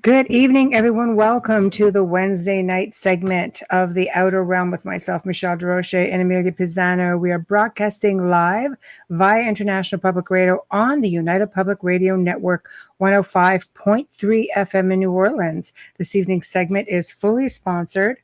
Good evening, everyone. Welcome to the Wednesday night segment of The Outer Realm with myself, Michelle Desrochers, and Amelia Pisano. We are broadcasting live via International Public Radio on the United Public Radio Network, 105.3 FM in New Orleans. This evening's segment is fully sponsored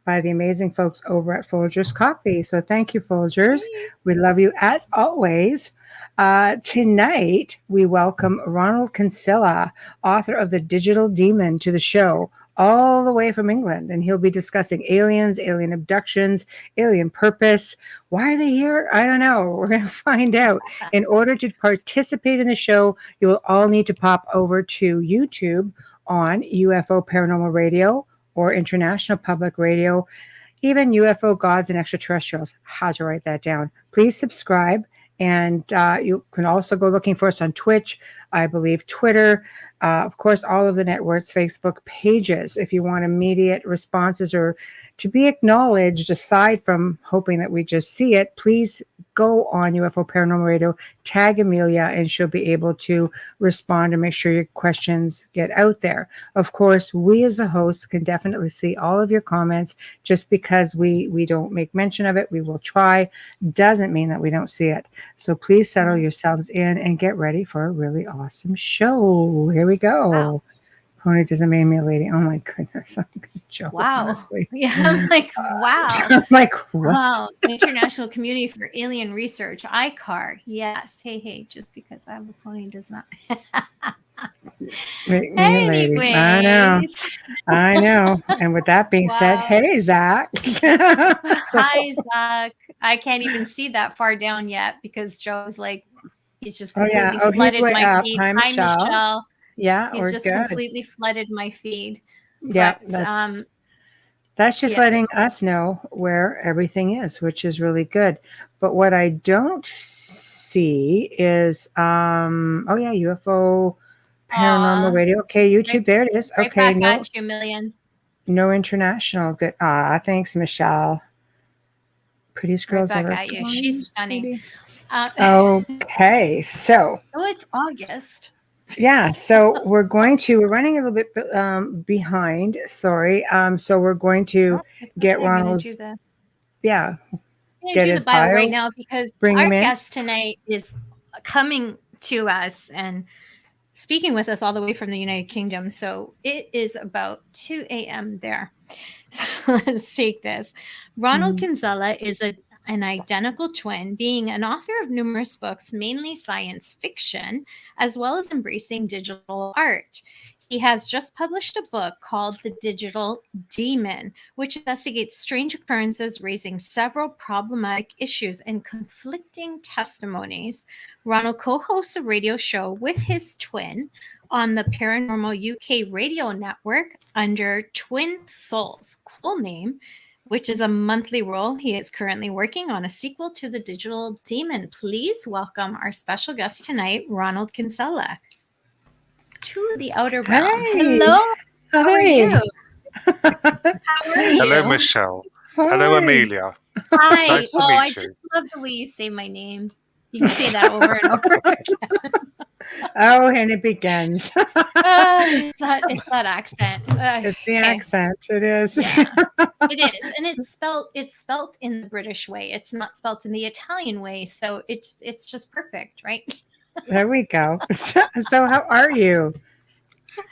by the amazing folks over at Folgers Coffee. So thank you, Folgers. We love you as always. Tonight, we welcome Ronald Kinsella, author of The Digital Demon, to the show, all the way from England. And he'll be discussing aliens, alien abductions, alien purpose. Why are they here? I don't know. We're going to find out. In order to participate in the show, you will all need to pop over to YouTube on UFO Paranormal Radio or International Public Radio, even UFO Gods and Extraterrestrials. How to write that down. Please subscribe. And you can also go looking for us on Twitch, I believe, Twitter, of course, all of the networks, Facebook pages. If you want immediate responses or to be acknowledged, aside from hoping that we just see it, please go on UFO Paranormal Radio, tag Amelia, and she'll be able to respond and make sure your questions get out there. Of course, we as the hosts can definitely see all of your comments. Just because we don't make mention of it, we will try, doesn't mean that we don't see it. So please settle yourselves in and get ready for a really awesome show. Here we go. Wow. Pony doesn't make me a lady. Oh my goodness. I'm going to joke. Wow. Honestly. Yeah. I'm like, wow. I'm like, what? Wow. International Community for Alien Research, ICAR. Yes. Hey, just because I have a pony does not. Anyways. I know. And with that being said, hey, Zach. Hi, Zach. I can't even see that far down yet because Joe's like, he's just completely flooded my feed. Hi, Michelle. Yeah, he's just completely flooded my feed. Yeah, but, that's just letting us know where everything is, which is really good. But what I don't see is, UFO Paranormal Radio. Okay, YouTube, there it is. Right okay, back at you, millions. No international. Good. Thanks, Michelle. Prettiest girls right back ever. At you. She's stunning. Okay, so it's August. Yeah, so we're running a little bit behind. Sorry. So we're going to get Ronald's. Get his bio right now because our guest tonight is coming to us and speaking with us all the way from the United Kingdom. So it is about 2 a.m. there. So let's take this. Ronald Kinsella is an identical twin, being an author of numerous books, mainly science fiction, as well as embracing digital art. He has just published a book called The Digital Demon, which investigates strange occurrences, raising several problematic issues and conflicting testimonies. Ronald co-hosts a radio show with his twin on the Paranormal UK Radio Network under Twin Souls, cool name, which is a monthly role. He is currently working on a sequel to The Digital Demon. Please welcome our special guest tonight, Ronald Kinsella, to the Outer Realm. Hey. Hello. How are you? How are you? Hello, Michelle. Hi. Hello, Amelia. Hi. Nice to meet I you. just love the way you say my name. You can say that over and over again. And it begins. It's that accent. It's the accent. It is. Yeah, it is, and it's spelt in the British way. It's not spelt in the Italian way, so it's just perfect, right? There we go. So how are you?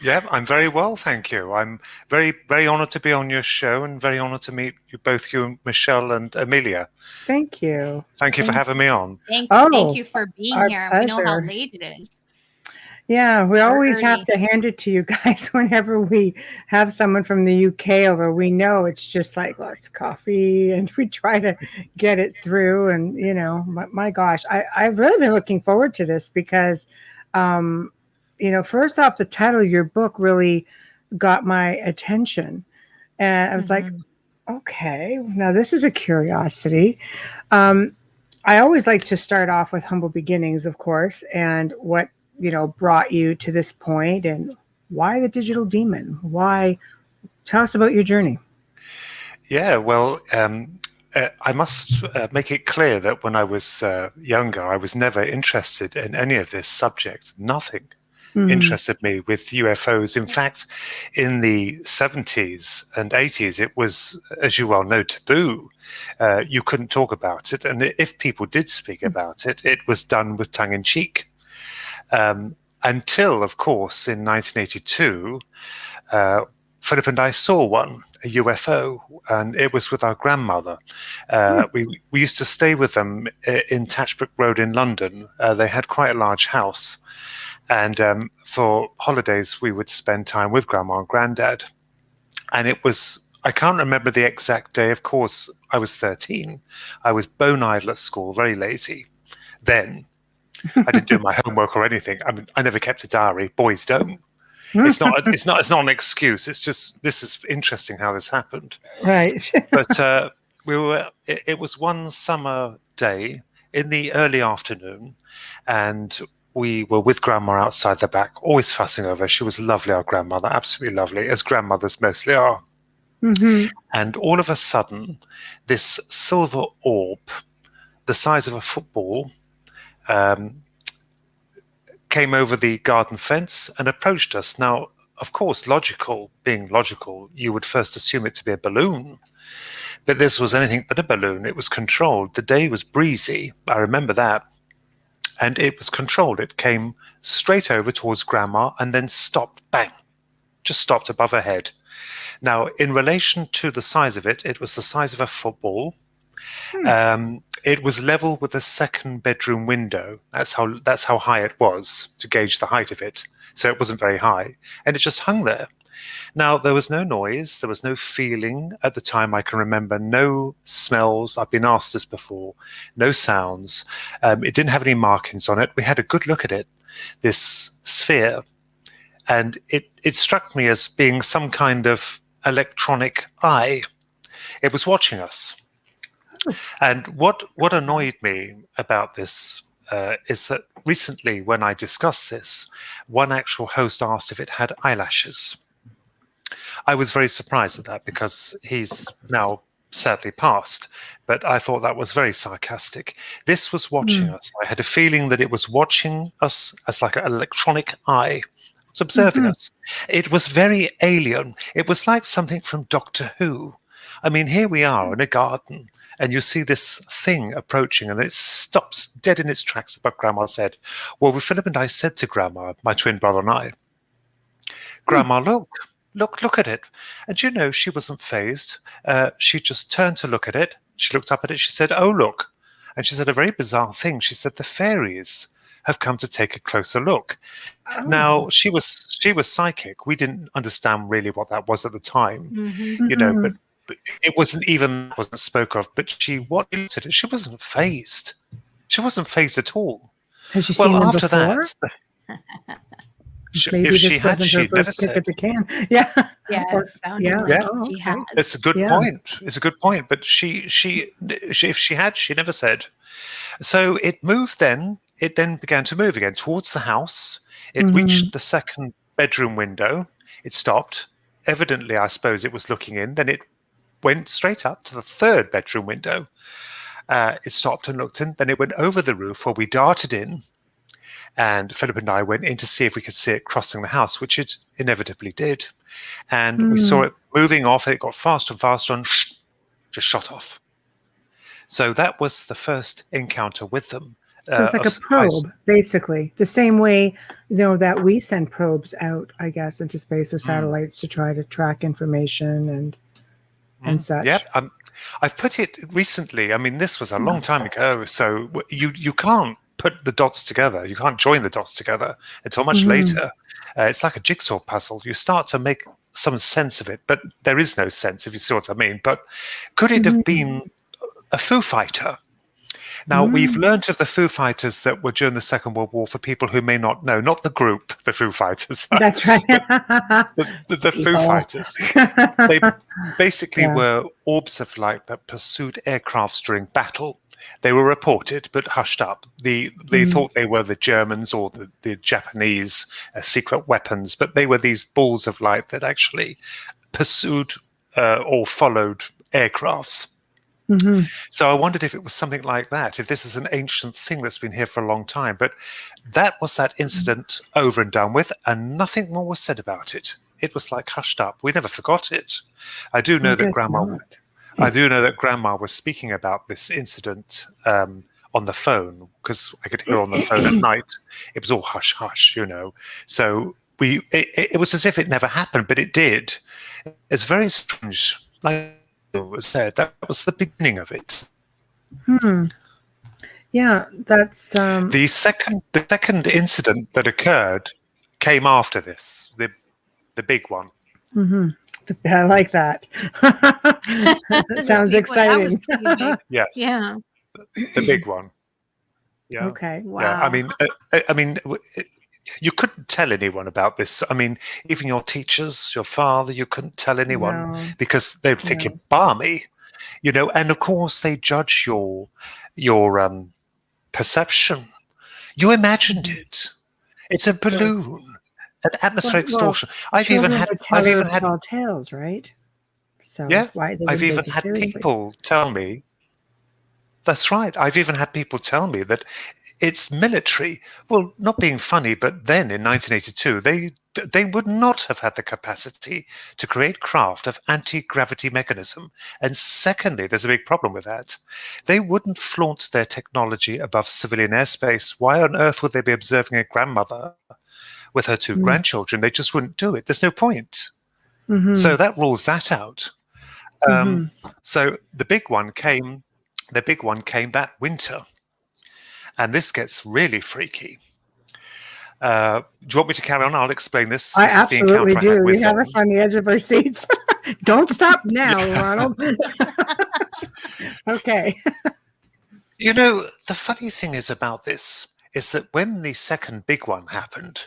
Yeah, I'm very well, thank you. I'm very, very honored to be on your show and very honored to meet you, Michelle and Amelia. Thank you. Thank you for having me on. Thank you for being here. Pleasure. We know how late it is. Yeah, we always have to hand it to you guys whenever we have someone from the UK over. We know it's just like lots of coffee and we try to get it through. And, my gosh, I've really been looking forward to this because, first off, the title of your book really got my attention. And I was like, okay, now this is a curiosity. I always like to start off with humble beginnings, of course, and what brought you to this point, and why the Digital Demon? Why? Tell us about your journey. Yeah, well, I must make it clear that when I was younger, I was never interested in any of this subject. Nothing. interested me with UFOs. In fact, in the 70s and 80s, it was, as you well know, taboo. You couldn't talk about it. And if people did speak about it, it was done with tongue in cheek. Until, of course, in 1982, Philip and I saw one, a UFO, and it was with our grandmother. We used to stay with them in Tatchbrook Road in London. They had quite a large house. And for holidays, we would spend time with Grandma and Granddad. And it was, I can't remember the exact day. Of course, I was 13. I was bone idle at school, very lazy. Then I didn't do my homework or anything. I mean, I never kept a diary. Boys don't. It's not an excuse. It's just, this is interesting how this happened. Right. But it was one summer day in the early afternoon, and we were with Grandma outside the back, always fussing over her. She was lovely, our grandmother, absolutely lovely, as grandmothers mostly are. And all of a sudden, this silver orb, the size of a football, came over the garden fence and approached us. Now, of course, being logical, you would first assume it to be a balloon. But this was anything but a balloon. It was controlled. The day was breezy. I remember that. And it was controlled. It came straight over towards Grandma and then stopped, bang, just stopped above her head. Now, in relation to the size of it, it was the size of a football. It was level with the second bedroom window. That's how high it was, to gauge the height of it. So it wasn't very high. And it just hung there. Now, there was no noise, there was no feeling at the time I can remember, no smells, I've been asked this before, no sounds. It didn't have any markings on it. We had a good look at it, this sphere, and it struck me as being some kind of electronic eye. It was watching us. And what annoyed me about this is that recently when I discussed this, one actual host asked if it had eyelashes. I was very surprised at that because he's now sadly passed, but I thought that was very sarcastic. This was watching us. I had a feeling that it was watching us as like an electronic eye. It was observing us. It was very alien. It was like something from Doctor Who. I mean, here we are in a garden, and you see this thing approaching, and it stops dead in its tracks above Grandma's head. Well, Philip and I said to Grandma, my twin brother and I, Grandma, look at it. And you know, she wasn't fazed. She just turned to look at it. She looked up at it. She said, oh, look. And she said a very bizarre thing. She said, the fairies have come to take a closer look. Oh. Now, she was psychic. We didn't understand really what that was at the time, you know, but it wasn't spoke of. But she looked at it. She wasn't fazed. She wasn't fazed at all. Has she seen them after before? That, maybe if this she had, wasn't her first kick at the can. Yeah. Yeah. She has. It's a good point. It's a good point. But she if she had, she never said. So it moved then. It then began to move again towards the house. It reached the second bedroom window. It stopped. Evidently, I suppose it was looking in. Then it went straight up to the third bedroom window. It stopped and looked in. Then it went over the roof where we darted in. And Philip and I went in to see if we could see it crossing the house, which it inevitably did. And we saw it moving off. It got faster and faster and just shot off. So that was the first encounter with them. So it's like a probe, basically. The same way, you know, that we send probes out, I guess, into space or satellites to try to track information and such. Yep. I've put it recently. I mean, this was a long time ago. So you can't put the dots together. You can't join the dots together until much later. It's like a jigsaw puzzle. You start to make some sense of it, but there is no sense, if you see what I mean. But could it have been a Foo Fighter? Now, we've learned of the Foo Fighters that were during the Second World War, for people who may not know, not the group, the Foo Fighters. That's right. the Foo Fighters. They basically were orbs of light that pursued aircrafts during battle. They were reported, but hushed up. They thought they were the Germans or the Japanese secret weapons, but they were these balls of light that actually pursued or followed aircrafts. Mm-hmm. So I wondered if it was something like that, if this is an ancient thing that's been here for a long time. But that was that incident over and done with, and nothing more was said about it. It was like hushed up. We never forgot it. I do know that Grandma was speaking about this incident on the phone, because I could hear on the phone at night. It was all hush hush, So it was as if it never happened, but it did. It's very strange. Like it was said, that was the beginning of it. Yeah, that's the second incident that occurred came after this. The big one. Mm-hmm. I like that. That sounds exciting. Yes. Yeah. The big one. Yeah. Okay. Wow. Yeah. I mean, you couldn't tell anyone about this. I mean, even your teachers, your father, you couldn't tell anyone because they would think you're balmy, And of course, they judge your perception. You imagined it. It's a balloon, an atmospheric distortion. I've even had tall tales, right? So I've even had people tell me. That's right. I've even had people tell me that it's military. Well, not being funny, but then in 1982, they would not have had the capacity to create craft of anti-gravity mechanism. And secondly, there's a big problem with that. They wouldn't flaunt their technology above civilian airspace. Why on earth would they be observing a grandmother with her two grandchildren? They just wouldn't do it. There's no point. Mm-hmm. So that rules that out. So the big one came that winter. And this gets really freaky. Do you want me to carry on? I'll explain this. I absolutely do. You have us on the edge of our seats. Don't stop now, Ronald. Okay. The funny thing is about this is that when the second big one happened,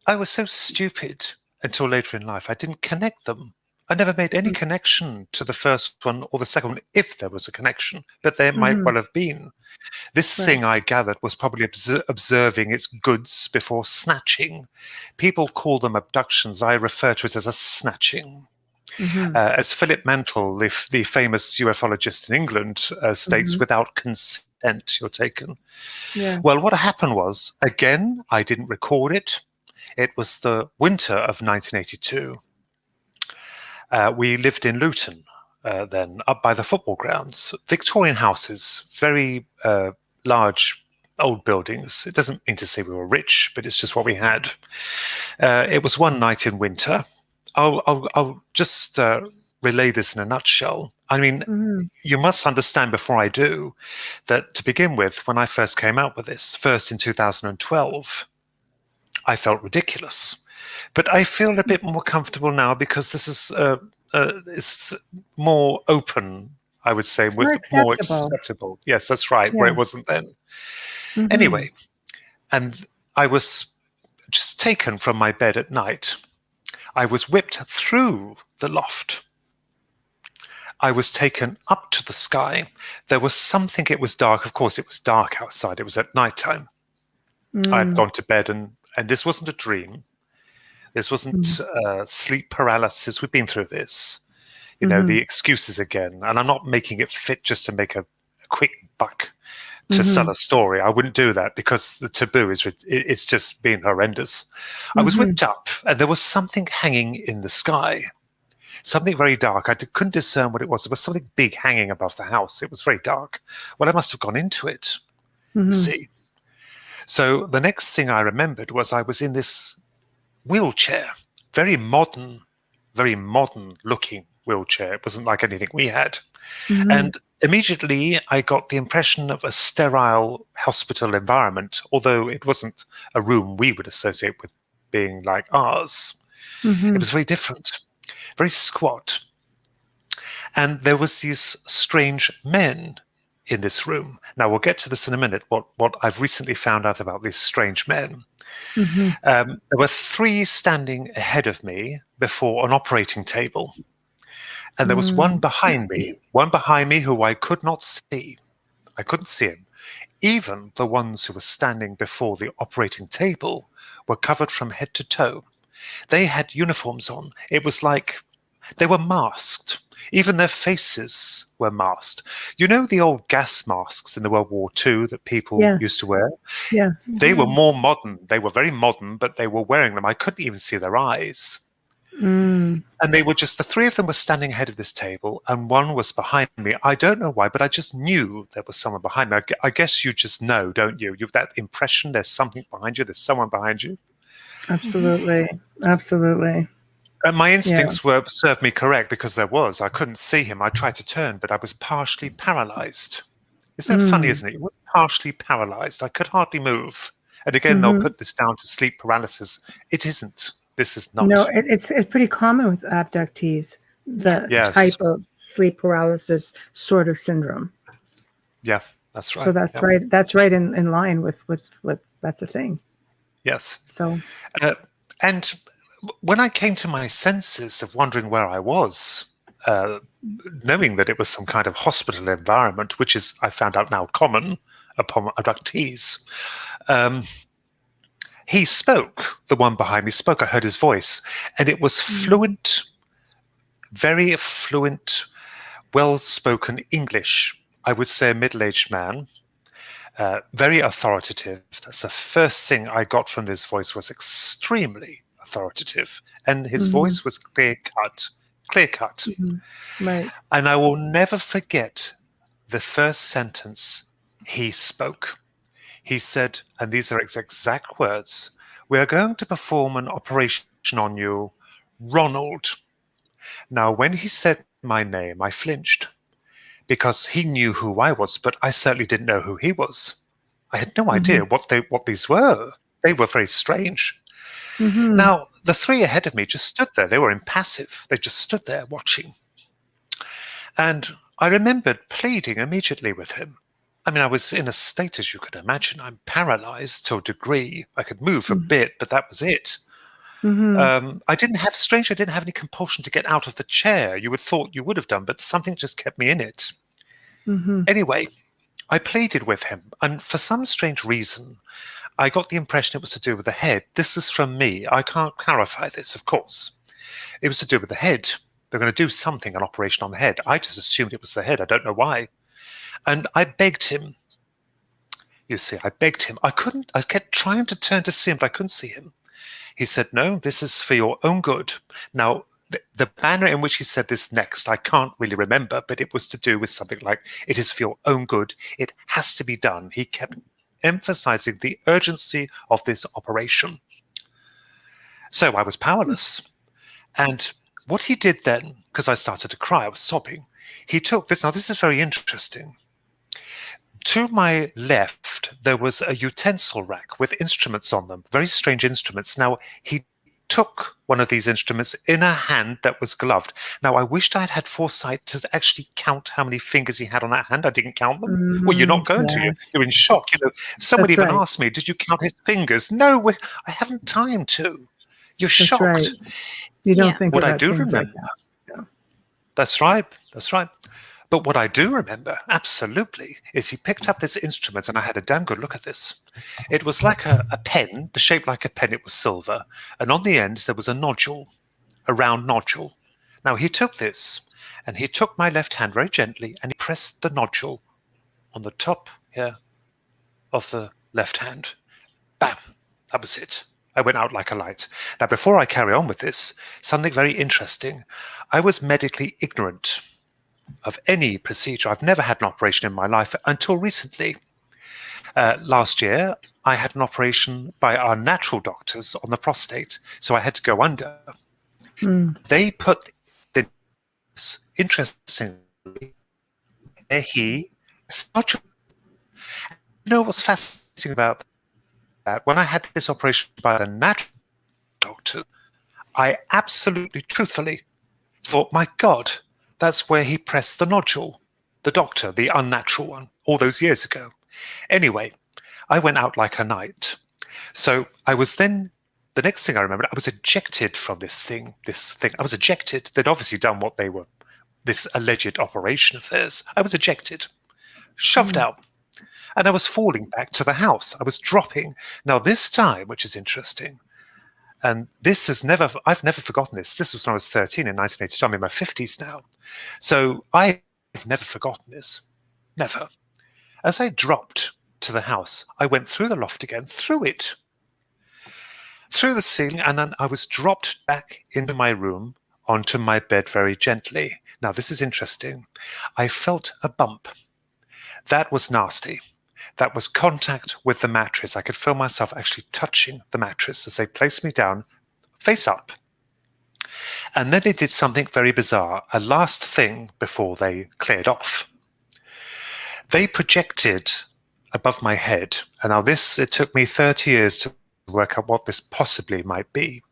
I was so stupid until later in life. I didn't connect them. I never made any connection to the first one or the second one, if there was a connection, but there might well have been. This thing I gathered was probably observing its goods before snatching. People call them abductions. I refer to it as a snatching. As Philip Mantle, the famous ufologist in England, states, without consent, you're taken. Yeah. Well, what happened was, again, I didn't record it. It was the winter of 1982. We lived in Luton then, up by the football grounds. Victorian houses, very large old buildings. It doesn't mean to say we were rich, but it's just what we had. It was one night in winter. I'll just relay this in a nutshell. I mean, you must understand before I do that, to begin with, when I first came out with this, first in 2012, I felt ridiculous. But I feel a bit more comfortable now because this is it's more open, I would say, more acceptable. Yes, that's right, where it wasn't then. Anyway, and I was just taken from my bed at night. I was whipped through the loft. I was taken up to the sky. There was something, it was dark. Of course, it was dark outside. It was at nighttime. I had gone to bed, and this wasn't a dream. This wasn't sleep paralysis. We've been through this. The excuses again. And I'm not making it fit just to make a quick buck to sell a story. I wouldn't do that because the taboo it's just been horrendous. I was whipped up and there was something hanging in the sky. Something very dark. I couldn't discern what it was. There was something big hanging above the house. It was very dark. Well, I must have gone into it. See? So the next thing I remembered was I was in this wheelchair, very modern looking wheelchair. It wasn't like anything we had. And immediately I got the impression of a sterile hospital environment, although it wasn't a room we would associate with being like ours. It was very different, very squat. And there was these strange men in this room. Now, we'll get to this in a minute, what I've recently found out about these strange men. There were three standing ahead of me before an operating table. And there was one behind me who I could not see. I couldn't see him. Even the ones who were standing before the operating table were covered from head to toe. They had uniforms on. It was like they were masked. Even their faces were masked. You know the old gas masks in the World War II that people used to wear? Yes. They were more modern. They were very modern, but they were wearing them. I couldn't even see their eyes. And they were just, the three of them were standing ahead of this table, and one was behind me. I don't know why, but I just knew there was someone behind me. I guess you just know, don't you? You have that impression there's something behind you, there's someone behind you. Absolutely. Absolutely. And my instincts served me correct, because there was. I couldn't see him. I tried to turn, but I was partially paralyzed. Isn't that funny, isn't it? It was partially paralyzed. I could hardly move. And again, they'll put this down to sleep paralysis. It isn't. This is not. No, it's pretty common with abductees, the type of sleep paralysis sort of syndrome. Yeah, that's right. So that's right. That's right in line with that's a thing. Yes. So, and when I came to my senses of wondering where I was, knowing that it was some kind of hospital environment, which is, I found out now, common upon abductees, he spoke. The one behind me spoke. I heard his voice, and it was fluent, very fluent, well-spoken English. I would say a middle-aged man, very authoritative. That's the first thing I got from this voice, was extremely authoritative, and his voice was clear-cut. Right. And I will never forget the first sentence he spoke. He said, and these are his exact words, "We are going to perform an operation on you, Ronald." Now, when he said my name, I flinched, because he knew who I was, but I certainly didn't know who he was. I had no idea what these were. They were very strange. Now, the three ahead of me just stood there. They were impassive. They just stood there watching. And I remembered pleading immediately with him. I mean, I was in a state, as you could imagine. I'm paralyzed to a degree. I could move a bit, but that was it. I didn't have any compulsion to get out of the chair. You would thought you would have done, but something just kept me in it. Anyway, I pleaded with him, and for some strange reason, I got the impression it was to do with the head. This is from me. I can't clarify this, of course. It was to do with the head. They're going to do something, an operation on the head. I just assumed it was the head. I don't know why. And I begged him. You see, I begged him. I kept trying to turn to see him, but I couldn't see him. He said, "No, this is for your own good." Now, the manner in which he said this next, I can't really remember, but it was to do with something like, "It is for your own good. It has to be done." He kept emphasizing the urgency of this operation. So I was powerless. And what he did then, because I started to cry, I was sobbing, he took this. Now, this is very interesting. To my left, there was a utensil rack with instruments on them, very strange instruments. Now, he took one of these instruments in a hand that was gloved. Now, I wished I had foresight to actually count how many fingers he had on that hand. I didn't count them. Well, you're not going to. You're in shock. You know, someone even asked me, "Did you count his fingers?" No, I haven't time to. You're shocked. Right. You don't think what about I do things remember. like that. Yeah. That's right. That's right. But what I do remember, absolutely, is he picked up this instrument, and I had a damn good look at this. It was like a pen, shaped like a pen. It was silver. And on the end, there was a nodule, a round nodule. Now, he took this, and he took my left hand very gently, and he pressed the nodule on the top here of the left hand. Bam! That was it. I went out like a light. Now, before I carry on with this, something very interesting. I was medically ignorant of any procedure. I've never had an operation in my life until recently. Last year, I had an operation by our natural doctors on the prostate, so I had to go under. They put the interestingly, you know what's fascinating about that? When I had this operation by the natural doctor, I absolutely, truthfully thought, my God, that's where he pressed the nodule, the doctor, the unnatural one, all those years ago. Anyway, I went out like a knight. So I was then, the next thing I remembered, I was ejected from this thing. I was ejected. They'd obviously done what they were, this alleged operation of theirs. I was ejected, shoved out. And I was falling back to the house. I was dropping. Now, this time, which is interesting, And I've never forgotten this. This was when I was 13 in 1982. I'm in my 50s now. So I've never forgotten this. Never. As I dropped to the house, I went through the loft again, through the ceiling, and then I was dropped back into my room onto my bed very gently. Now, this is interesting. I felt a bump. That was nasty. That was contact with the mattress. I could feel myself actually touching the mattress as they placed me down, face up. And then they did something very bizarre, a last thing before they cleared off. They projected above my head, and now it took me 30 years to work out what this possibly might be.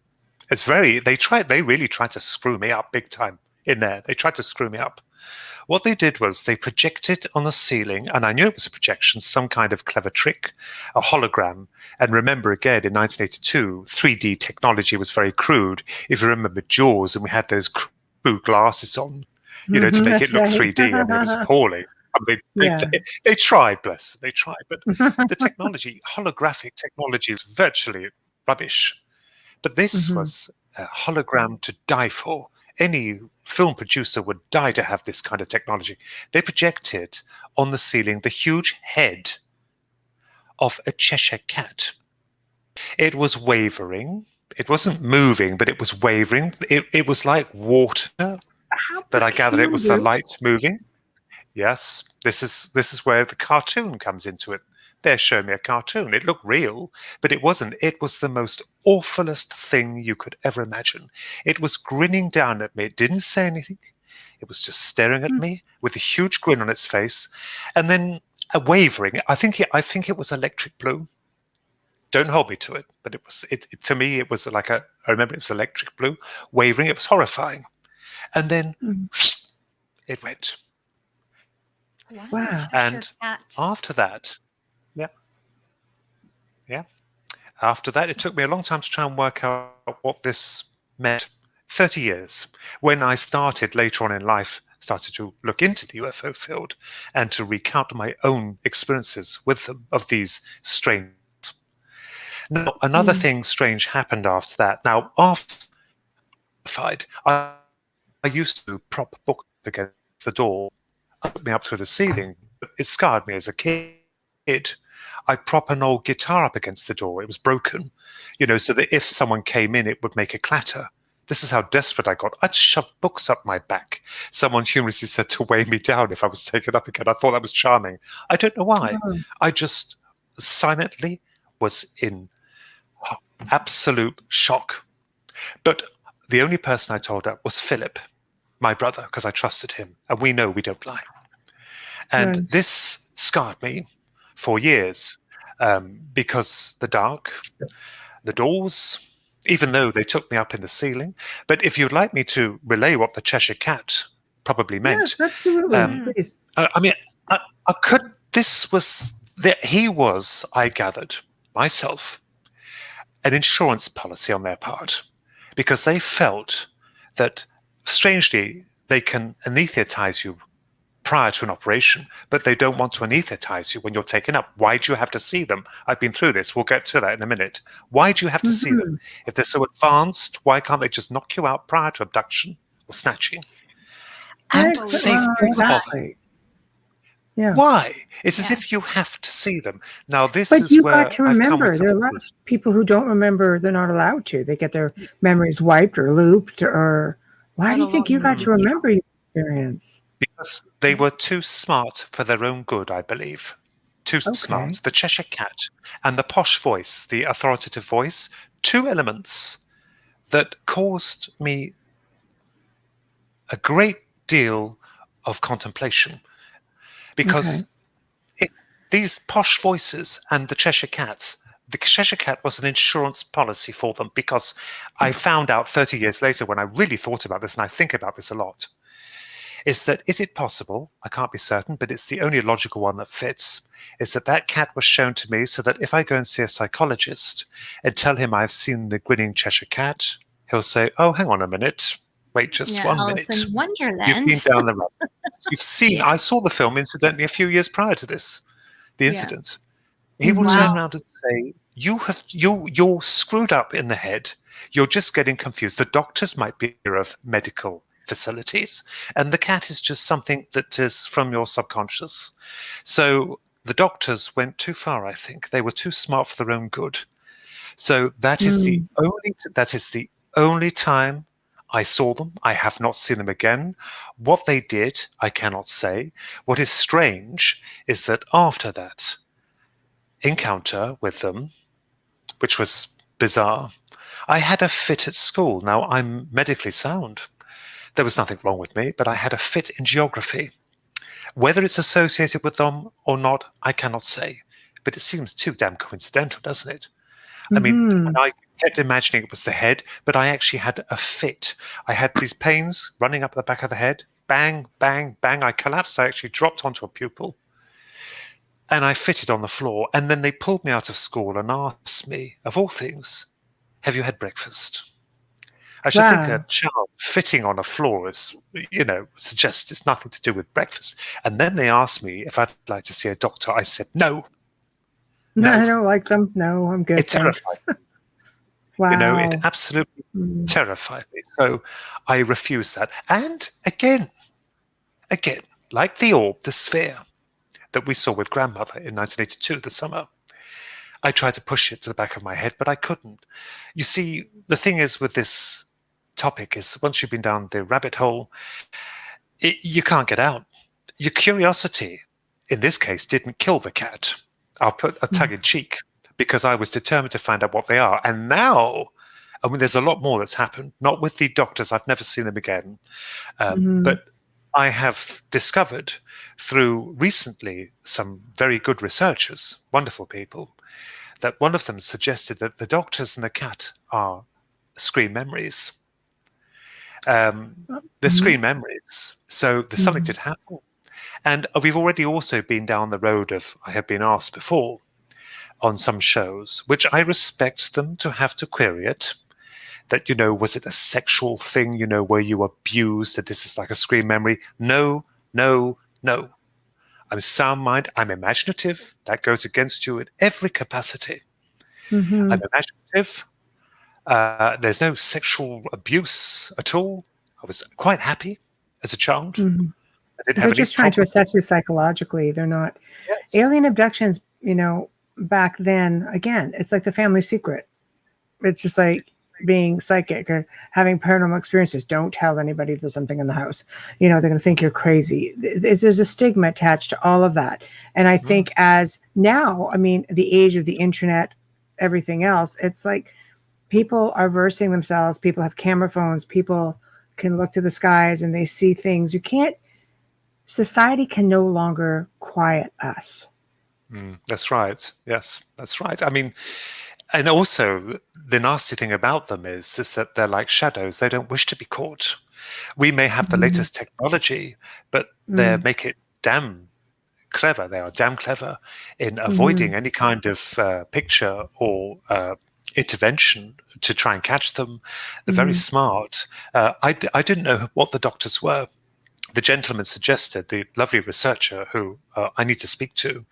They really tried to screw me up big time in there. They tried to screw me up. What they did was they projected on the ceiling, and I knew it was a projection, some kind of clever trick, a hologram. And remember, again, in 1982, 3D technology was very crude. If you remember Jaws, and we had those crude glasses on, to make it look 3D, and it was appalling. I mean, they tried, bless them, they tried. But the technology, holographic technology, is virtually rubbish. But this was a hologram to die for. Any film producer would die to have this kind of technology. They projected on the ceiling the huge head of a Cheshire cat. It was wavering. It wasn't moving, but it was wavering. It was like water, but I gathered it was the lights moving. Yes, this is where the cartoon comes into it. They're showing me a cartoon. It looked real, but it wasn't. It was the most awfulest thing you could ever imagine. It was grinning down at me. It didn't say anything. It was just staring at me with a huge grin on its face, and then a wavering. I think it was electric blue. Don't hold me to it, but it was. To me, it was like I remember it was electric blue, wavering. It was horrifying, and then it went. Wow! And after that. Yeah. After that, it took me a long time to try and work out what this meant. 30 years. When I started later on in life, started to look into the UFO field and to recount my own experiences with them of these strange. Now, another thing strange happened after that. Now, after I used to prop book against the door, put me up through the ceiling. It scarred me as a kid. I prop an old guitar up against the door. It was broken, so that if someone came in, it would make a clatter. This is how desperate I got. I'd shove books up my back. Someone humorously said to weigh me down if I was taken up again. I thought that was charming. I don't know why. I just silently was in absolute shock. But the only person I told that was Philip, my brother, because I trusted him. And we know we don't lie. And this scarred me for years, because the dark, the doors, even though they took me up in the ceiling. But if you'd like me to relay what the Cheshire Cat probably meant. Yes, absolutely. Please. I mean, I could, this was, he was, I gathered, myself, an insurance policy on their part, because they felt that, strangely, they can anesthetize you prior to an operation, but they don't want to anesthetize you when you're taken up. Why do you have to see them? I've been through this. We'll get to that in a minute. Why do you have to see them? If they're so advanced, why can't they just knock you out prior to abduction or snatching? And save all the bother. Yeah. Why? It's as if you have to see them. Now, this but is you where got to remember. There are a lot of people who don't remember. They're not allowed to. They get their memories wiped or looped. Or why do you think you got to remember your experience? Because they were too smart for their own good, I believe. Too smart. The Cheshire Cat and the posh voice, the authoritative voice, two elements that caused me a great deal of contemplation. Because these posh voices and the Cheshire Cats, the Cheshire Cat was an insurance policy for them, because I found out 30 years later, when I really thought about this, and I think about this a lot, is it possible, I can't be certain, but it's the only logical one that fits, is that cat was shown to me so that if I go and see a psychologist and tell him I've seen the grinning Cheshire Cat, he'll say, oh, hang on a minute, wait just 1 minute. Alice in Wonderland. You've been down the road. You've seen, I saw the film, incidentally, a few years prior to this, the incident. He will turn around and say, you're screwed up in the head. You're just getting confused. The doctors might be of medical facilities, and the cat is just something that is from your subconscious. So the doctors went too far, I think. They were too smart for their own good. So that is the only time I saw them. I have not seen them again. What they did, I cannot say. What is strange is that after that encounter with them, which was bizarre, I had a fit at school. Now, I'm medically sound. There was nothing wrong with me, but I had a fit in geography. Whether it's associated with them or not, I cannot say. But it seems too damn coincidental, doesn't it? I mean, I kept imagining it was the head, but I actually had a fit. I had these pains running up the back of the head. Bang, bang, bang. I collapsed. I actually dropped onto a pupil. And I fitted on the floor. And then they pulled me out of school and asked me, of all things, have you had breakfast? I should think a child fitting on a floor is, suggests it's nothing to do with breakfast. And then they asked me if I'd like to see a doctor. I said, no. No, I don't like them. No, I'm good. It terrified me. Wow. It absolutely terrified me. So I refused that. And again, like the orb, the sphere that we saw with grandmother in 1982, the summer, I tried to push it to the back of my head, but I couldn't. You see, the thing is with this topic is once you've been down the rabbit hole, you can't get out. Your curiosity, in this case, didn't kill the cat. I'll put a tug in cheek because I was determined to find out what they are. And now, I mean, there's a lot more that's happened, not with the doctors. I've never seen them again. But I have discovered through recently some very good researchers, wonderful people, that one of them suggested that the doctors and the cat are screen memories. The screen memories. So there's something did happen. And we've already also been down the road of, I have been asked before on some shows, which I respect them to have to query it, that, was it a sexual thing, where you abused, that this is like a screen memory? No, no, no. I'm sound mind. I'm imaginative. That goes against you in every capacity. I'm imaginative. There's no sexual abuse at all. I was quite happy as a child. They're just trying to assess you psychologically. They're not. Yes. Alien abductions, back then, again, it's like the family secret. It's just like being psychic or having paranormal experiences. Don't tell anybody there's something in the house. They're going to think you're crazy. There's a stigma attached to all of that. And I think as now, I mean, the age of the internet, everything else, it's like people are versing themselves. People have camera phones. People can look to the skies and they see things. Society can no longer quiet us. That's right. Yes, that's right. I mean, and also the nasty thing about them is that they're like shadows. They don't wish to be caught. We may have the latest technology, but they make it damn clever. They are damn clever in avoiding any kind of picture or intervention to try and catch them. They're very smart. I didn't know what the doctors were. The gentleman suggested, the lovely researcher who I need to speak to,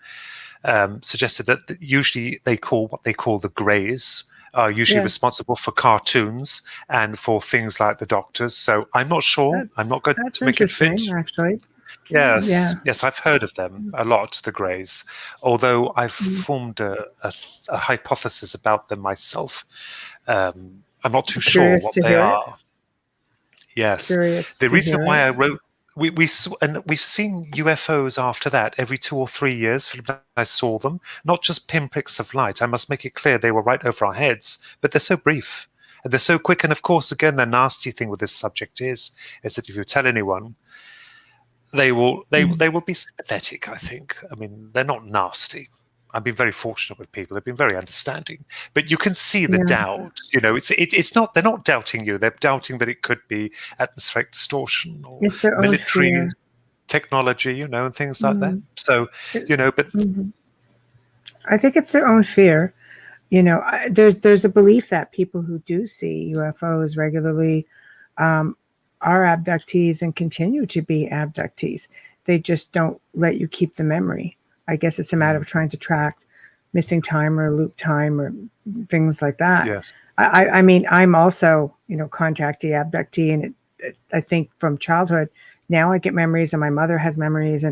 suggested that usually what they call the greys are usually responsible for cartoons and for things like the doctors. So I'm not sure. I'm not going to make it fit. Actually. Yes, I've heard of them a lot, the greys, although I've formed a hypothesis about them myself. I'm not too sure what they are. Yes. The reason why I wrote, we've seen UFOs after that every 2 or 3 years. I saw them, not just pinpricks of light. I must make it clear they were right over our heads, but they're so brief and they're so quick. And of course, again, the nasty thing with this subject is that if you tell anyone, they will be sympathetic. I think. I mean, they're not nasty. I've been very fortunate with people. They've been very understanding, but you can see the doubt. It's not. They're not doubting you. They're doubting that it could be atmospheric distortion or military technology, and things like that. So, but I think it's their own fear. There's a belief that people who do see UFOs regularly are abductees and continue to be abductees. They just don't let you keep the memory. I guess it's a matter of trying to track missing time or loop time or things like that. Yes. I mean, I'm also, contactee, abductee, and I think from childhood, now I get memories, and my mother has memories,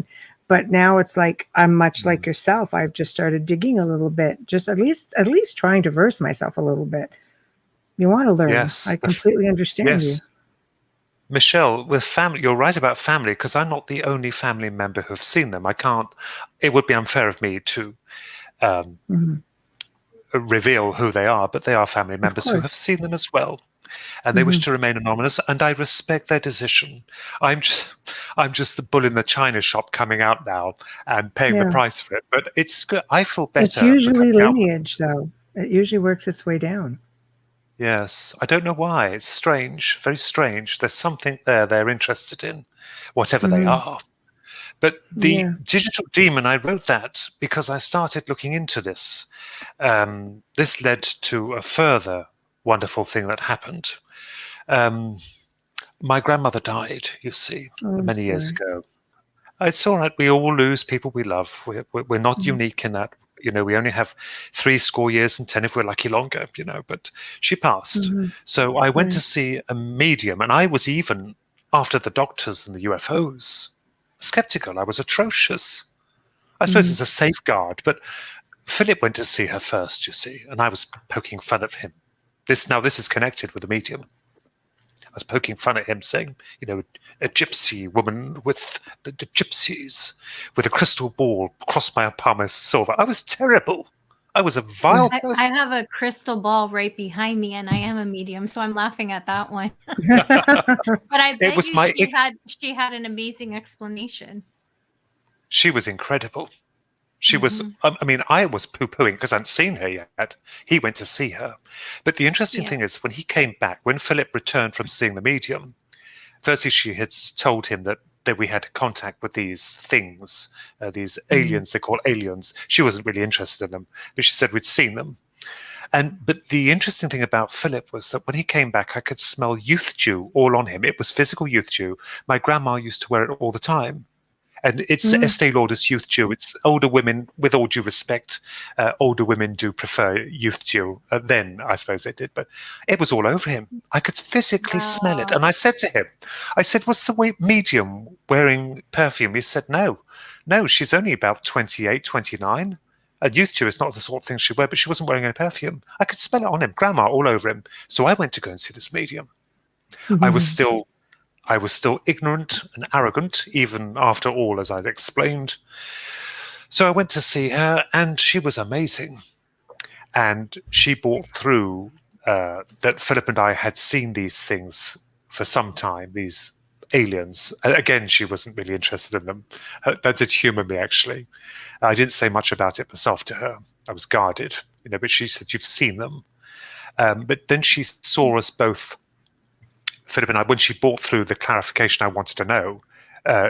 but now it's like I'm much like yourself. I've just started digging a little bit, just at least trying to verse myself a little bit. You want to learn. Yes. I completely understand you. Michelle, with family, you're right about family, because I'm not the only family member who have seen them. It would be unfair of me to reveal who they are, but they are family members who have seen them as well. And they wish to remain anonymous, and I respect their decision. I'm just the bull in the china shop coming out now and paying the price for it. But it's good. I feel better. It's usually lineage, though. It usually works its way down. Yes. I don't know why. It's strange. Very strange. There's something there they're interested in, whatever they are. But the digital demon, I wrote that because I started looking into this. This led to a further wonderful thing that happened. My grandmother died, you see, many years ago. It's all right. We all lose people we love. We're not unique in that. We only have 70 years and 10 if we're lucky longer, but she passed. So I went to see a medium, and I was, even after the doctors and the UFOs, skeptical. I was atrocious. I suppose it's a safeguard, but Philip went to see her first, you see, and I was poking fun at him. This is connected with the medium. I was poking fun at him, saying, a gypsy woman with the gypsies with a crystal ball across my palm of silver. I was terrible. I was a vile person. I have a crystal ball right behind me, and I am a medium, so I'm laughing at that one. But I bet she had an amazing explanation. She was incredible. She was, I was poo-pooing because I hadn't seen her yet. He went to see her. But the interesting thing is, when he came back, when Philip returned from seeing the medium, firstly, she had told him that we had contact with these things, these aliens, they call aliens. She wasn't really interested in them, but she said we'd seen them. But the interesting thing about Philip was that when he came back, I could smell youth dew all on him. It was physical youth dew. My grandma used to wear it all the time. And it's Estee Lauder's youth dew. It's older women, with all due respect, older women do prefer youth dew. Then, I suppose they did. But it was all over him. I could physically smell it. And I said to him, what's the medium wearing perfume? He said, no, she's only about 28, 29. And youth dew is not the sort of thing she wear, but she wasn't wearing any perfume. I could smell it on him, grandma, all over him. So I went to go and see this medium. I was still ignorant and arrogant, even after all, as I'd explained. So I went to see her, and she was amazing. And she brought through that Philip and I had seen these things for some time, these aliens. Again, she wasn't really interested in them. That did humor me, actually. I didn't say much about it myself to her. I was guarded, but she said, you've seen them. But then she saw us both, Philip and I, when she brought through the clarification I wanted to know.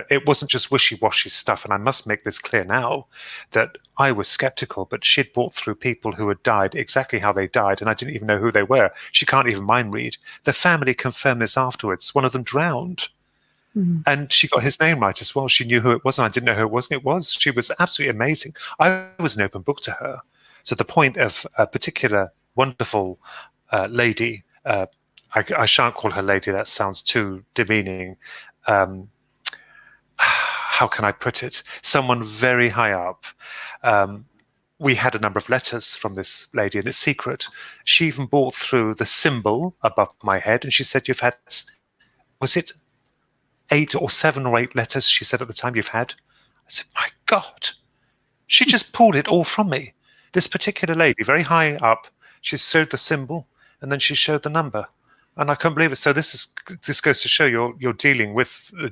It wasn't just wishy-washy stuff, and I must make this clear now, that I was skeptical, but she'd brought through people who had died exactly how they died, and I didn't even know who they were. She can't even mind read. The family confirmed this afterwards. One of them drowned. And she got his name right as well. She knew who it was, and I didn't know who it was, and it was. She was absolutely amazing. I was an open book to her. So the point of a particular wonderful lady, I shan't call her lady, that sounds too demeaning. How can I put it? Someone very high up. We had a number of letters from this lady, and it's secret. She even brought through the symbol above my head, and she said, you've had, was it 8 or 7 or 8 letters, she said at the time, you've had? I said, my God. She just pulled it all from me. This particular lady, very high up, she showed the symbol, and then she showed the number. And I couldn't believe it. So this goes to show you're dealing with the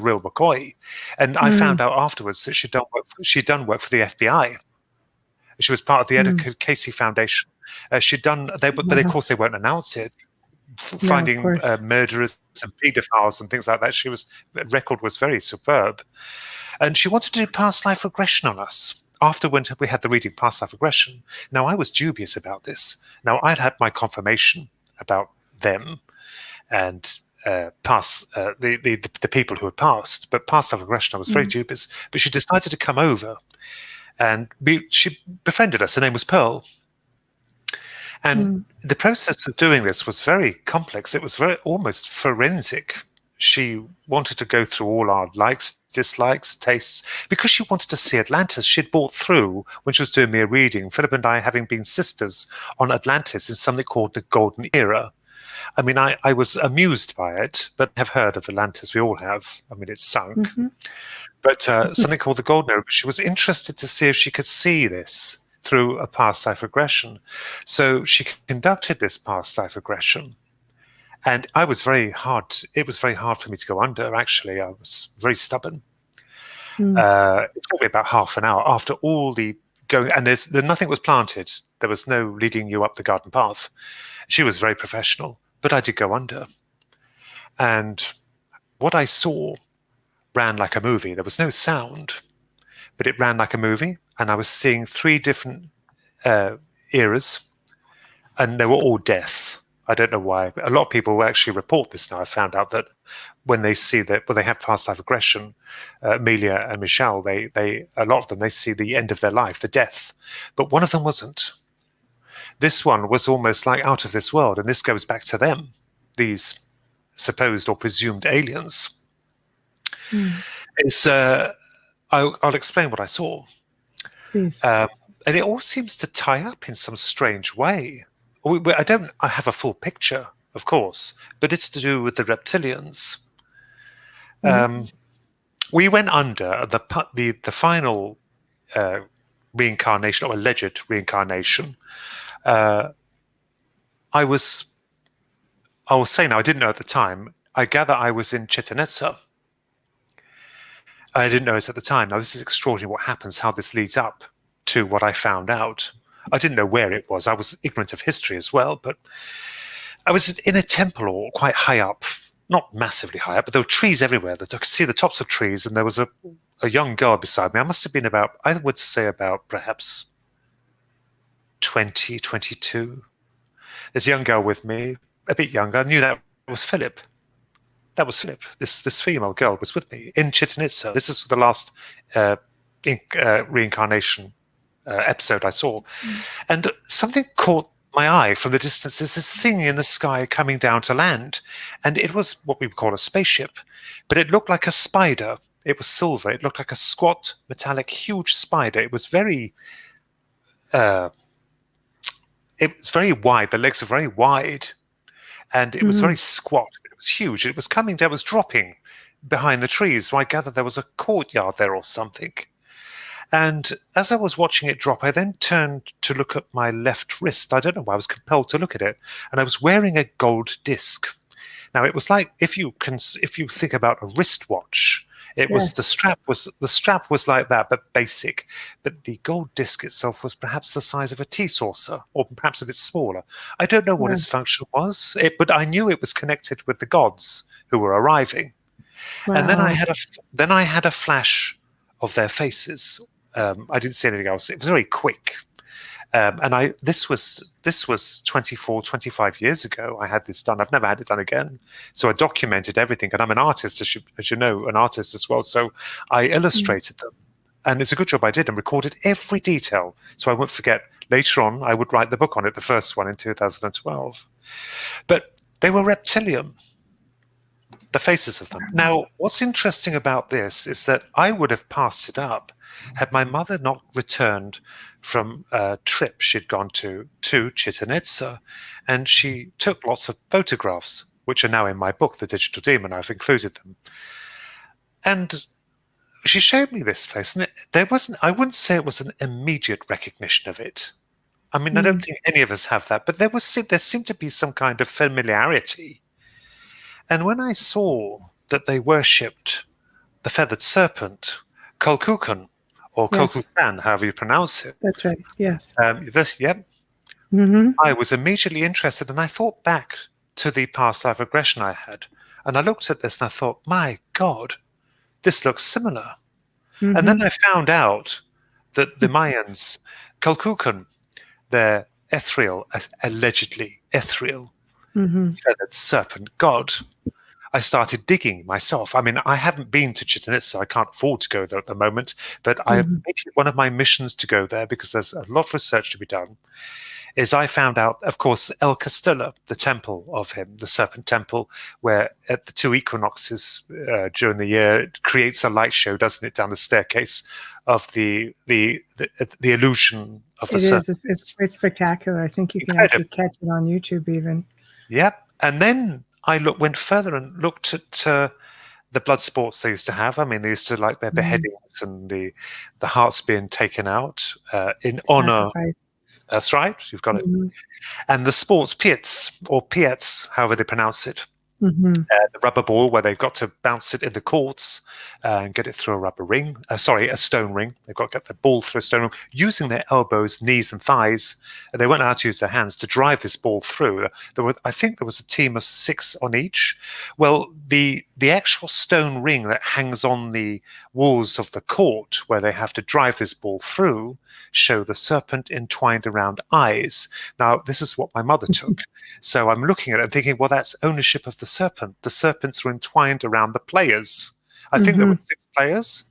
real McCoy. And I found out afterwards that she'd done work for the FBI. She was part of the Edgar Casey Foundation. She'd done, but of course they won't announce it. Finding murderers and pedophiles and things like that. Record was very superb. And she wanted to do past life regression on us. After when we had the reading past life regression. Now I was dubious about this. Now I'd had my confirmation about them and the people who had passed, but past life regression I was very dubious. But she decided to come over, And she befriended us. Her name was Pearl. And the process of doing this was very complex. It was very almost forensic. She wanted to go through all our likes, dislikes, tastes, because she wanted to see Atlantis. She'd bought through, when she was doing me a reading, Philip and I having been sisters, on Atlantis in something called the Golden Era. I mean, I was amused by it, but have heard of Atlantis. We all have. I mean, it's sunk. But something called the Golden Era. She was interested to see if she could see this through a past life regression. So she conducted this past life regression. And it was very hard for me to go under, actually. I was very stubborn. It took me about half an hour after all the going, and nothing was planted. There was no leading you up the garden path. She was very professional, but I did go under. And what I saw ran like a movie. There was no sound, but it ran like a movie. And I was seeing 3 different eras, and they were all death. I don't know why. A lot of people actually report this now. I found out that when they see that, when they have past life regression, Amelia and Michelle, a lot of them, they see the end of their life, the death. But one of them wasn't. This one was almost like out of this world, and this goes back to them, these supposed or presumed aliens. It's I'll explain what I saw. Please. And it all seems to tie up in some strange way. I have a full picture, of course, but it's to do with the reptilians. We went under the final reincarnation, or alleged reincarnation. I was saying, I didn't know at the time. I gather I was in Chichen Itza. I didn't know it at the time. Now, this is extraordinary what happens, how this leads up to what I found out. I didn't know where it was. I was ignorant of history as well, but I was in a temple or quite high up, not massively high up, but there were trees everywhere. I could see the tops of trees, and there was a young girl beside me. I must have been I would say about perhaps 20, 22. There's a young girl with me, a bit younger. I knew that was Philip. That was Philip. This female girl was with me in Chichen Itza. This is the last reincarnation episode I saw. And something caught my eye from the distance. There's this thing in the sky coming down to land. And it was what we would call a spaceship. But it looked like a spider. It was silver. It looked like a squat, metallic, huge spider. It was very wide. The legs were very wide. And it was very squat. It was huge. It was coming down. It was dropping behind the trees. So I gathered there was a courtyard there or something. And as I was watching it drop, I then turned to look at my left wrist. I don't know why I was compelled to look at it. And I was wearing a gold disc. Now, it was like, if you think about a wristwatch, it was the strap was like that, but basic. But the gold disc itself was perhaps the size of a tea saucer, or perhaps a bit smaller. I don't know what its function was, but I knew it was connected with the gods who were arriving. And then I had a flash of their faces. I didn't see anything else. It was very quick. And this was 24, 25 years ago. I had this done. I've never had it done again. So I documented everything. And I'm an artist, as you know, an artist as well. So I illustrated them. And it's a good job I did, and recorded every detail so I won't forget. Later on, I would write the book on it, the first one in 2012. But they were reptilian, the faces of them. Now, what's interesting about this is that I would have passed it up had my mother not returned from a trip she'd gone to Chichen Itza, and she took lots of photographs, which are now in my book, The Digital Demon. I've included them. And she showed me this place, and I wouldn't say it was an immediate recognition of it. I mean, I don't think any of us have that, but there seemed to be some kind of familiarity. And when I saw that they worshipped the feathered serpent, Kulkukan, or Kulkukan, however you pronounce it. That's right, yes. I was immediately interested, and I thought back to the past life regression I had. And I looked at this and I thought, my God, this looks similar. And then I found out that the Mayans, Kulkukan, their ethereal, allegedly ethereal, feathered serpent god. I started digging myself. I mean, I haven't been to Chichen Itza. I can't afford to go there at the moment, but I made it one of my missions to go there because there's a lot of research to be done. Is I found out, of course, El Castillo, the temple of him, the serpent temple, where at the 2 equinoxes during the year, it creates a light show, doesn't it, down the staircase of the illusion of the serpent. It's spectacular. I think you can actually catch it on YouTube even. Yep. And then I went further and looked at the blood sports they used to have. I mean, they used to like their beheadings and the hearts being taken out in honor. That's right. You've got it. And the sports piets, or piets, however they pronounce it. The rubber ball where they've got to bounce it in the courts and get it through a stone ring. They've got to get the ball through a stone ring using their elbows, knees, and thighs. And they weren't allowed to use their hands to drive this ball through. I think there was a team of 6 on each. Well, the actual stone ring that hangs on the walls of the court where they have to drive this ball through show the serpent entwined around eyes. Now, this is what my mother took. So I'm looking at it and thinking, well, that's ownership of the serpent. The serpents were entwined around the players. I think there were 6 players.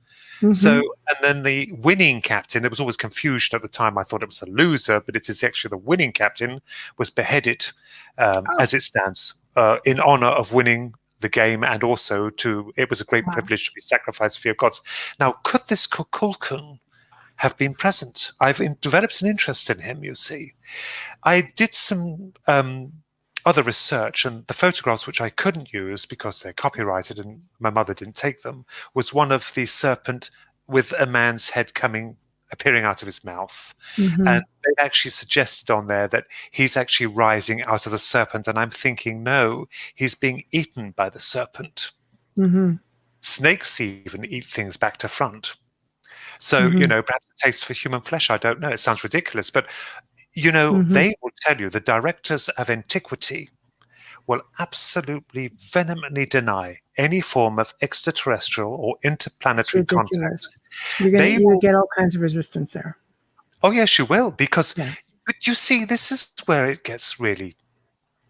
So, and then the winning captain, there was always confusion at the time. I thought it was a loser, but it is actually the winning captain was beheaded as it stands in honor of winning the game, and also it was a great privilege to be sacrificed for your gods. Now, could this Kukulkan have been present? I've developed an interest in him, you see. I did some other research, and the photographs which I couldn't use because they're copyrighted and my mother didn't take them, was one of the serpent with a man's head appearing out of his mouth. And they actually suggested on there that he's actually rising out of the serpent, and I'm thinking, no, he's being eaten by the serpent. Snakes even eat things back to front. So, perhaps a taste for human flesh, I don't know. It sounds ridiculous, but, they will tell you, the directors of antiquity will absolutely vehemently deny any form of extraterrestrial or interplanetary contact. You'll get all kinds of resistance there. Oh, yes, you will, because, but you see, this is where it gets really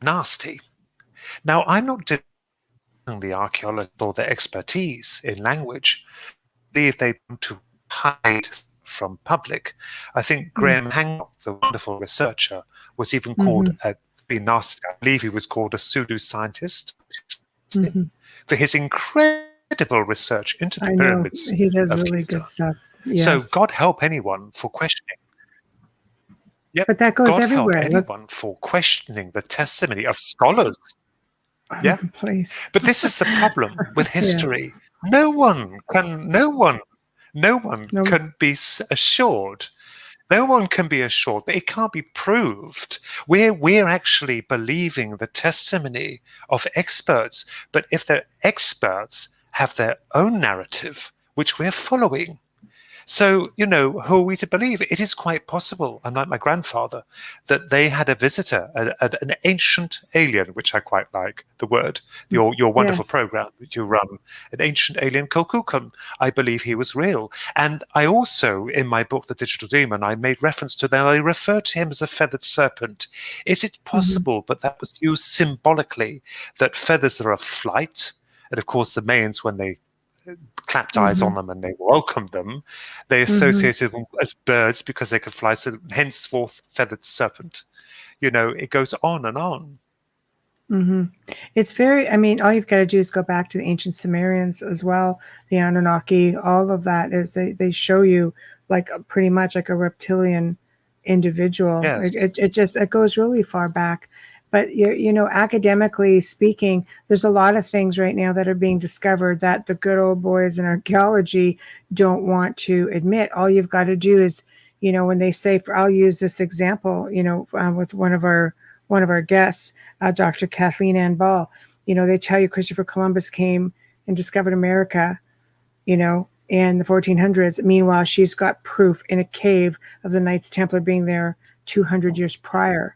nasty. Now, I'm not denying the archaeologists or their expertise in language. I believe they want to hide from public. I think Graham Hancock, the wonderful researcher, was even called I believe he was called a pseudoscientist for his incredible research into the pyramids. He does really good stuff. Yes. So God help anyone for questioning. Yep. But that goes God everywhere. Help anyone for questioning the testimony of scholars. Yeah. Please. But this is the problem with history. No one can be assured. No one can be assured that it can't be proved. We're actually believing the testimony of experts, but if the experts have their own narrative, which we're following, so, who are we to believe? It is quite possible, unlike my grandfather, that they had a visitor, an ancient alien, which I quite like the word, your wonderful program that you run, an ancient alien Kukulkan. I believe he was real. And I also, in my book, The Digital Demon, I made reference to that. I referred to him as a feathered serpent. Is it possible, but that was used symbolically, that feathers are of flight? And of course, the Mayans, when they clapped eyes on them and they welcomed them, they associated them as birds because they could fly, so henceforth feathered serpent. It goes on and on. It's very, all you've got to do is go back to the ancient Sumerians as well, the Anunnaki. All of that is they show you like pretty much like a reptilian individual. It goes really far back. But, academically speaking, there's a lot of things right now that are being discovered that the good old boys in archaeology don't want to admit. All you've got to do is, when they say, I'll use this example, with one of our guests, Dr. Kathleen Ann Ball, they tell you Christopher Columbus came and discovered America, in the 1400s. Meanwhile, she's got proof in a cave of the Knights Templar being there 200 years prior.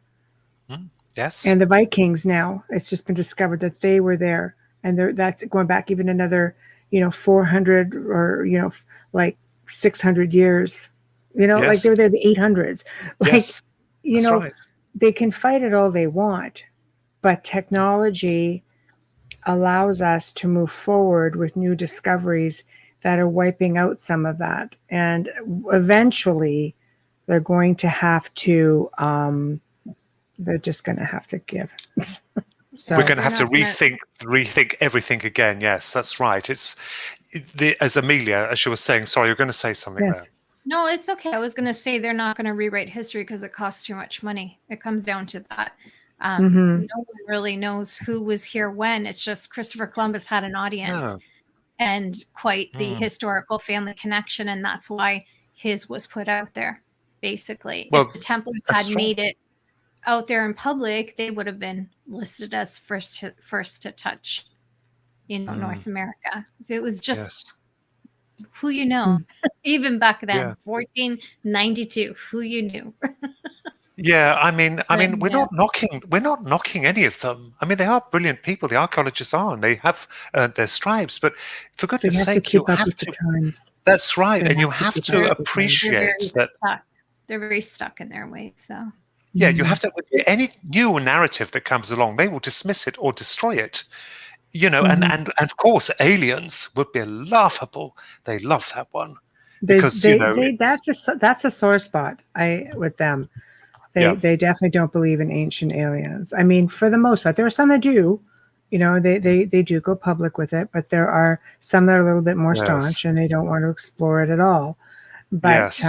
Yes. And the Vikings now, it's just been discovered that they were there. And that's going back even another, 400 or, like 600 years. Like they were there in the 800s. Like, right. They can fight it all they want. But technology allows us to move forward with new discoveries that are wiping out some of that. And eventually they're going to have to, they're just going to have to give. So we're going to have to rethink everything again. Yes, that's right. It's as Amelia, as you were saying, sorry, you're going to say something there. No, it's okay. I was going to say they're not going to rewrite history because it costs too much money. It comes down to that. No one really knows who was here when. It's just Christopher Columbus had an audience and quite the historical family connection. And that's why his was put out there, basically. Well, if the Templars had made it out there in public, they would have been listed as first to touch, North America. So it was just who you know, even back then, 1492, who you knew. I mean, we're not knocking any of them. I mean, they are brilliant people. The archaeologists are, and they have their stripes. But for goodness' sake, you have to. Times. That's right, and you have to appreciate that. They're very stuck in their ways. So. Yeah, you have to. Any new narrative that comes along, they will dismiss it or destroy it. And of course, aliens would be laughable. They love that one because that's a sore spot. With them, they definitely don't believe in ancient aliens. I mean, for the most part, there are some that do. They do go public with it, but there are some that are a little bit more staunch and they don't want to explore it at all. But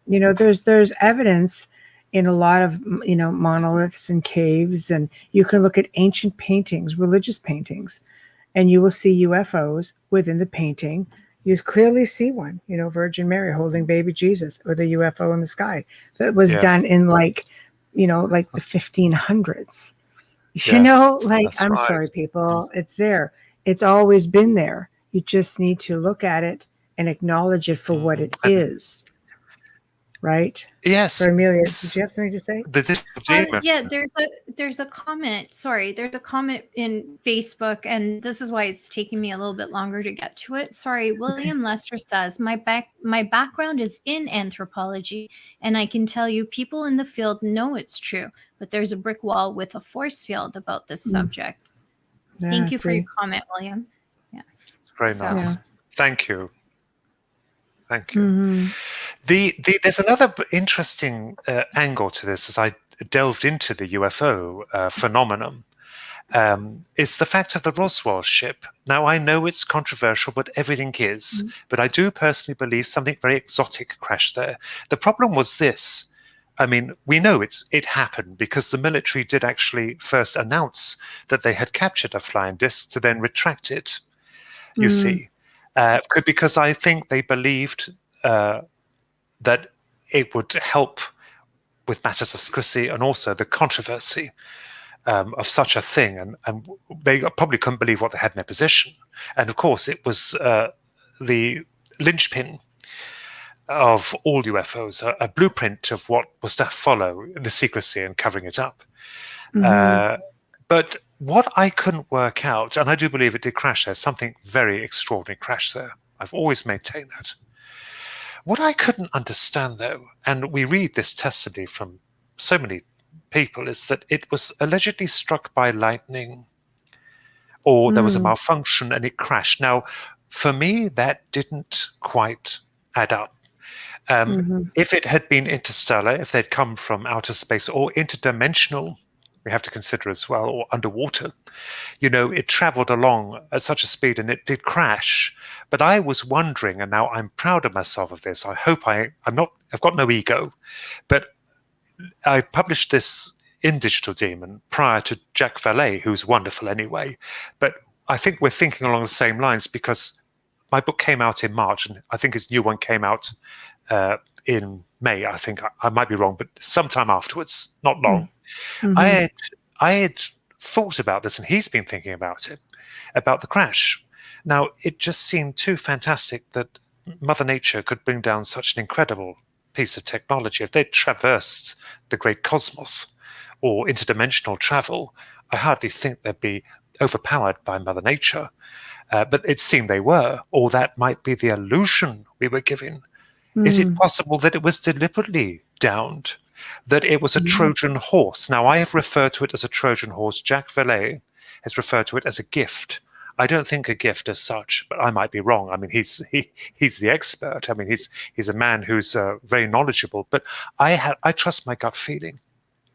there's evidence in a lot of monoliths and caves, and you can look at ancient paintings, religious paintings, and you will see UFOs within the painting. You clearly see one, Virgin Mary holding baby Jesus with a UFO in the sky that was done in like the 1500s. I'm sorry, people, it's there. It's always been there. You just need to look at it and acknowledge it for what it is. Right? Yes. So Amelia, did you have something to say? There's a comment. Sorry, there's a comment in Facebook, and this is why it's taking me a little bit longer to get to it. Sorry, William Lester says, my background is in anthropology, and I can tell you people in the field know it's true, but there's a brick wall with a force field about this subject. Thank you for your comment, William. Yes. Very nice. Yeah. Thank you. Thank you. There's another interesting angle to this as I delved into the UFO phenomenon. Is the fact of the Roswell ship. Now, I know it's controversial, but everything is. But I do personally believe something very exotic crashed there. The problem was this. I mean, we know it happened because the military did actually first announce that they had captured a flying disc to then retract it, you see. Because I think they believed that it would help with matters of secrecy and also the controversy of such a thing. And they probably couldn't believe what they had in their possession. And of course, it was the linchpin of all UFOs, a blueprint of what was to follow the secrecy and covering it up. But what I couldn't work out, and I do believe it did crash there, something very extraordinary crashed there. I've always maintained that. What I couldn't understand, though, and we read this testimony from so many people, is that it was allegedly struck by lightning or there was a malfunction and it crashed. Now, for me, that didn't quite add up. If it had been interstellar, if they'd come from outer space or interdimensional, we have to consider as well, or underwater, it traveled along at such a speed and it did crash. But I was wondering, and now I'm proud of myself of this. I hope I've got no ego, but I published this in Digital Demon prior to Jack Valet, who's wonderful anyway. But I think we're thinking along the same lines because my book came out in March and I think his new one came out in May. I think I might be wrong, but sometime afterwards, not long. I had thought about this, and he's been thinking about it, about the crash. Now, it just seemed too fantastic that Mother Nature could bring down such an incredible piece of technology. If they'd traversed the great cosmos or interdimensional travel, I hardly think they'd be overpowered by Mother Nature. But it seemed they were, or that might be the illusion we were given. Is it possible that it was deliberately downed? that it was a Trojan horse. Now, I have referred to it as a Trojan horse. Jacques Vallée has referred to it as a gift. I don't think a gift as such, but I might be wrong. I mean, he's the expert. I mean, he's a man who's very knowledgeable. But I trust my gut feeling.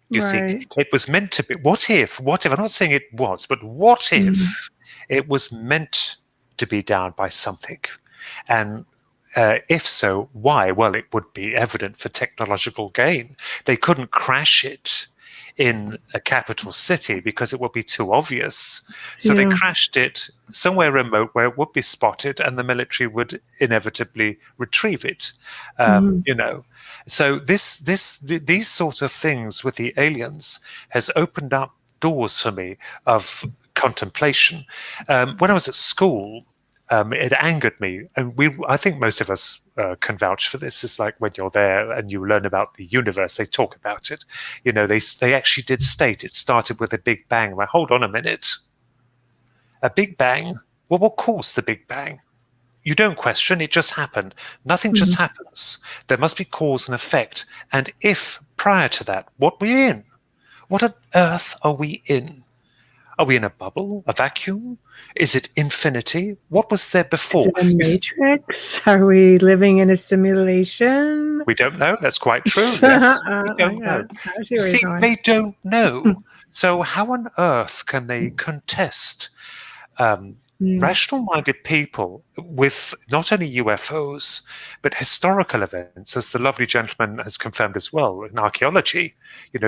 You see, it was meant to be. What if? I'm not saying it was, but what if it was meant to be down by something? And if so, why? Well, it would be evident for technological gain. They couldn't crash it in a capital city because it would be too obvious. So they crashed it somewhere remote where it would be spotted and the military would inevitably retrieve it. So these sort of things with the aliens has opened up doors for me of contemplation. When I was at school, it angered me, and I think most of us can vouch for this. It's like when you're there and you learn about the universe, they talk about it. They actually did state it started with a Big Bang. Well, hold on a minute. A Big Bang? Well, what caused the Big Bang? You don't question, it just happened. Nothing just happens. There must be cause and effect. And if prior to that, what were we in? What on earth are we in? Are we in a bubble, a vacuum? Is it infinity? What was there before? Is it a matrix? Are we living in a simulation? We don't know. That's quite true. Yes, we don't know. See, they don't know. So how on earth can they contest rational-minded people with not only UFOs, but historical events, as the lovely gentleman has confirmed as well, in archaeology,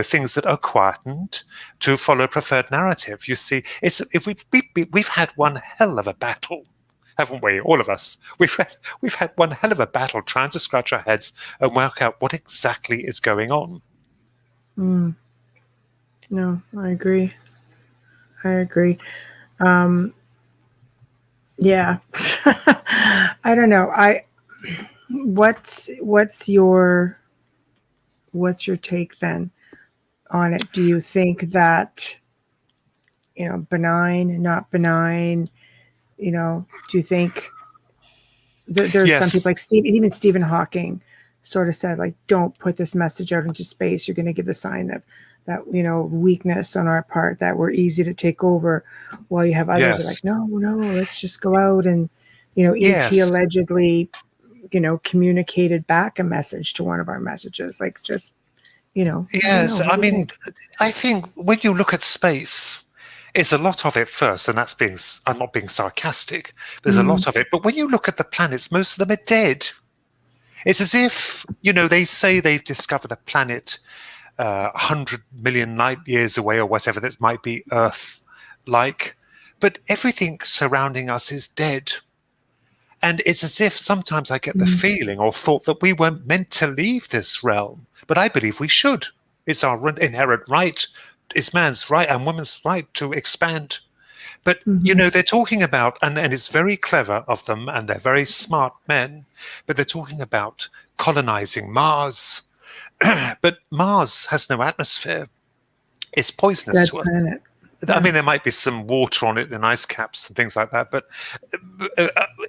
things that are quietened to follow a preferred narrative. You see, we've had one hell of a battle, haven't we? All of us. We've had one hell of a battle trying to scratch our heads and work out what exactly is going on. No, I agree. Yeah. I don't know. What's your take then on it? Do you think that, benign, not benign, do you think there's some people like even Stephen Hawking sort of said, like, don't put this message out into space. You're going to give the sign that weakness on our part, that we're easy to take over, while you have others who are like, no, let's just go out and, ET allegedly, communicated back a message to one of our messages, like, just, Yes, I mean, I think when you look at space, it's a lot of it first, and I'm not being sarcastic, there's a lot of it, but when you look at the planets, most of them are dead. It's as if, they say they've discovered a planet 100 million light years away or whatever that might be Earth-like, but everything surrounding us is dead. And it's as if sometimes I get the feeling or thought that we weren't meant to leave this realm, but I believe we should. It's our inherent right. It's man's right and woman's right to expand. But, they're talking about, and it's very clever of them, and they're very smart men, but they're talking about colonizing Mars. But Mars has no atmosphere. It's poisonous to us. Planet. I mean, there might be some water on it and ice caps and things like that, but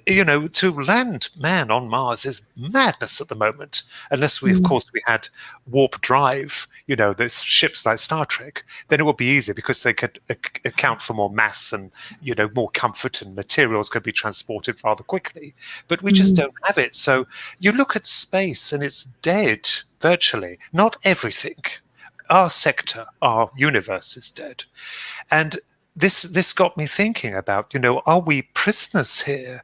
to land man on Mars is madness at the moment. Unless of course, we had warp drive. There's ships like Star Trek. Then it would be easier because they could account for more mass and more comfort, and materials could be transported rather quickly. But we just don't have it. So you look at space and it's dead virtually. Not everything. Our sector, our universe is dead. And this got me thinking about, are we prisoners here?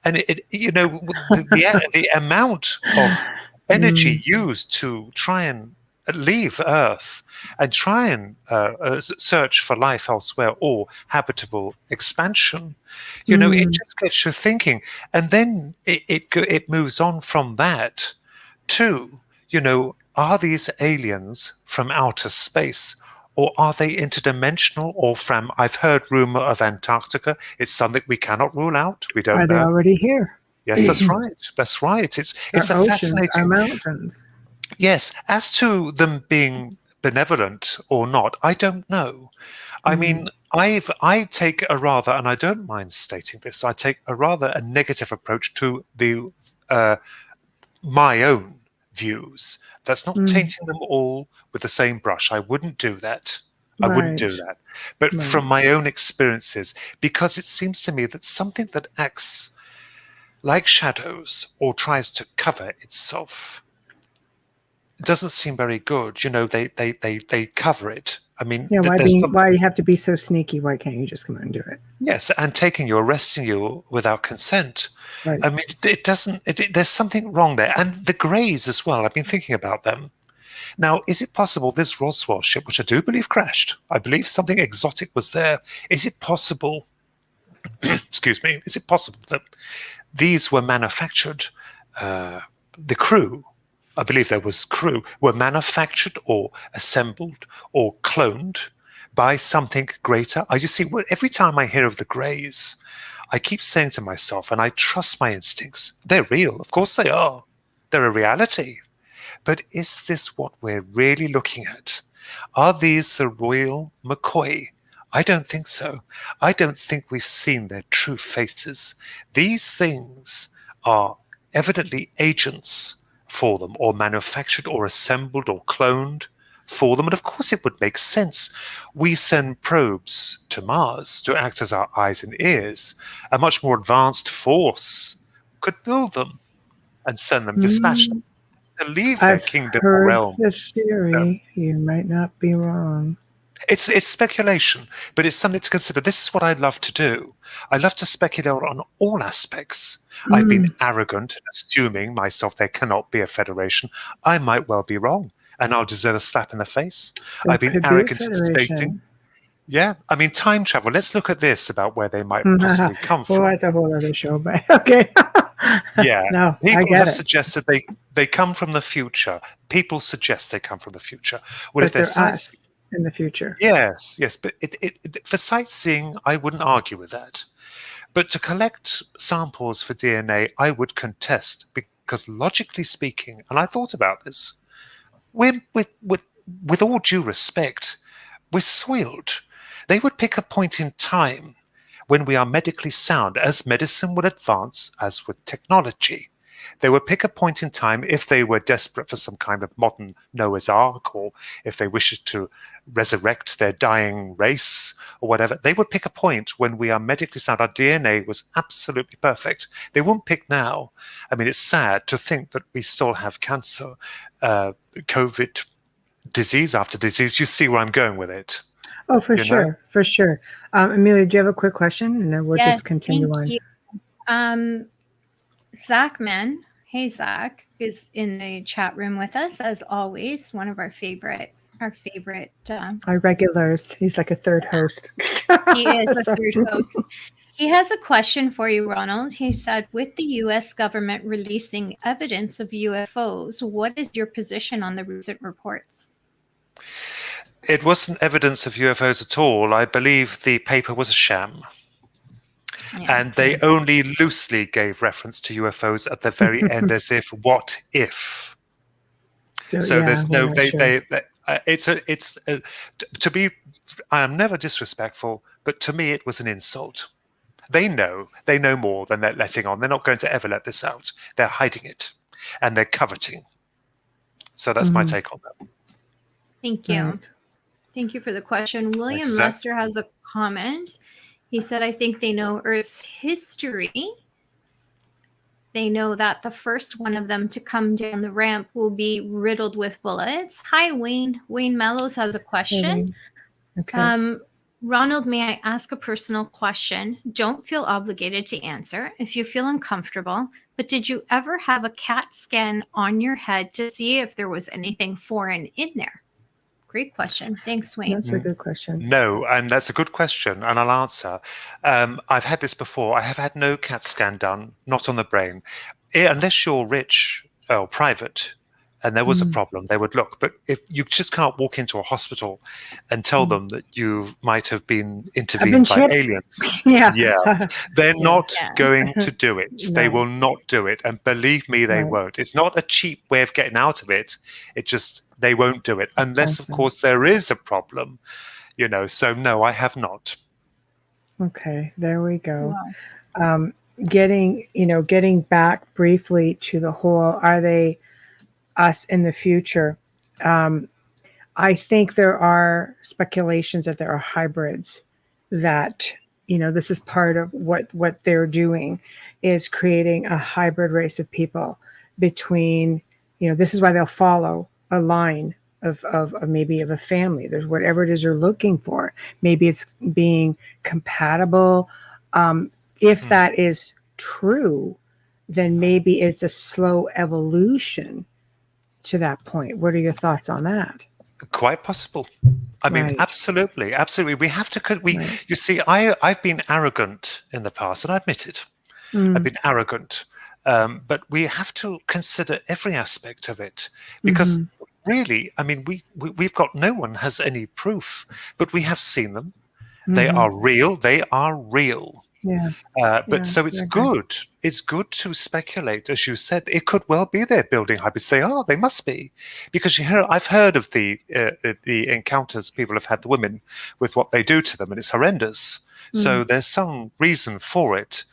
And the amount of energy used to try and leave Earth and try and search for life elsewhere or habitable expansion, it just gets you thinking. And then it moves on from that to, are these aliens from outer space, or are they interdimensional, or from, I've heard rumor of Antarctica. It's something we cannot rule out. We don't know. Are they already here? Yes, that's right. That's right. It's a fascinating. Our mountains. Yes. As to them being benevolent or not, I don't know. I mean, I take a rather, and I don't mind stating this, I take a rather negative approach to the my own views. That's not tainting them all with the same brush. I wouldn't do that. I wouldn't do that. But from my own experiences, because it seems to me that something that acts like shadows or tries to cover itself doesn't seem very good. You know, they cover it. I mean, why do you have to be so sneaky? Why can't you just come out and do it? Yes, and arresting you without consent. Right. I mean, it doesn't. There's something wrong there, and the Greys as well. I've been thinking about them. Now, is it possible this Roswell ship, which I do believe crashed, I believe something exotic was there. Is it possible? Excuse me. Is it possible that these were manufactured? The crew, I believe there was crew, were manufactured or assembled or cloned by something greater. I just see, every time I hear of the Greys, I keep saying to myself, and I trust my instincts, they're real. Of course they are. They're a reality. But is this what we're really looking at? Are these the Royal McCoy? I don't think so. I don't think we've seen their true faces. These things are evidently agents for them, or manufactured or assembled or cloned for them. And of course it would make sense. We send probes to Mars to act as our eyes and ears. A much more advanced force could build them and send them, dispatch them to leave their kingdom or realm. The theory. You might not be wrong. It's speculation, but it's something to consider. This is what I love to do. I love to speculate on all aspects. I've been arrogant, assuming myself there cannot be a federation. I might well be wrong, and I'll deserve a slap in the face. I've been arrogant in stating. Yeah, I mean, time travel. Let's look at this about where they might possibly come from. Well, that's a whole other show, but okay. Yeah, no, people have suggested they come from the future. People suggest they come from the future. Well, but if they're us in the future. Yes, but for sightseeing, I wouldn't argue with that. But to collect samples for DNA, I would contest, because logically speaking, and I thought about this, with all due respect, we're soiled. They would pick a point in time when we are medically sound, as medicine would advance, as with technology. They would pick a point in time if they were desperate for some kind of modern Noah's Ark, or if they wished to resurrect their dying race or whatever. They would pick a point when we are medically sound. Our DNA was absolutely perfect. They won't pick now. I mean, it's sad to think that we still have cancer, COVID, disease after disease. You see where I'm going with it. Oh, for sure. For sure. Amelia, do you have a quick question? And then we'll just continue on. You. Zachman, hey Zach, is in the chat room with us as always. One of our favorite. Our regulars. He's like a third host. He is a third host. He has a question for you, Ronald. He said, with the U.S. government releasing evidence of UFOs, what is your position on the recent reports? It wasn't evidence of UFOs at all. I believe the paper was a sham. Yeah, and they only loosely gave reference to UFOs at the very end, as if, what if? So there's no, to be, I am never disrespectful, but to me it was an insult. They know more than they're letting on. They're not going to ever let this out. They're hiding it, and they're coveting. So that's my take on that. Thank you. Right. Thank you for the question. William Lester has a comment. He said, I think they know Earth's history. They know that the first one of them to come down the ramp will be riddled with bullets. Hi, Wayne. Wayne Mellows has a question. Okay. Ronald, may I ask a personal question? Don't feel obligated to answer if you feel uncomfortable, but did you ever have a CAT scan on your head to see if there was anything foreign in there? Great question. Thanks, Wayne. That's a good question. No, and that's a good question, and I'll answer. I've had this before. I have had no CAT scan done, not on the brain. Unless you're rich or private, and there was a problem, they would look. But if you just can't walk into a hospital and tell them that you might have been intervened by aliens. They're not going to do it. No. They will not do it. And believe me, they won't. It's not a cheap way of getting out of it. It just... They won't do it unless, of course, there is a problem, So, no, I have not. Okay, there we go. Wow. Getting back briefly to the whole, are they us in the future. I think there are speculations that there are hybrids that, this is part of what they're doing, is creating a hybrid race of people between, this is why they'll follow a line of maybe of a family. There's whatever it is you're looking for. Maybe it's being compatible. If that is true, then maybe it's a slow evolution to that point. What are your thoughts on that? Quite possible. I mean, absolutely. We have to. You see, I've been arrogant in the past, and I admit it. I've been arrogant, but we have to consider every aspect of it, because really, I mean, we've got, no one has any proof, but we have seen them. They are real. They are real. So it's good. It's good to speculate, as you said. It could well be they're building hybrids. They must be, because I've heard of the encounters people have had, the women, with what they do to them, and it's horrendous. So there's some reason for it.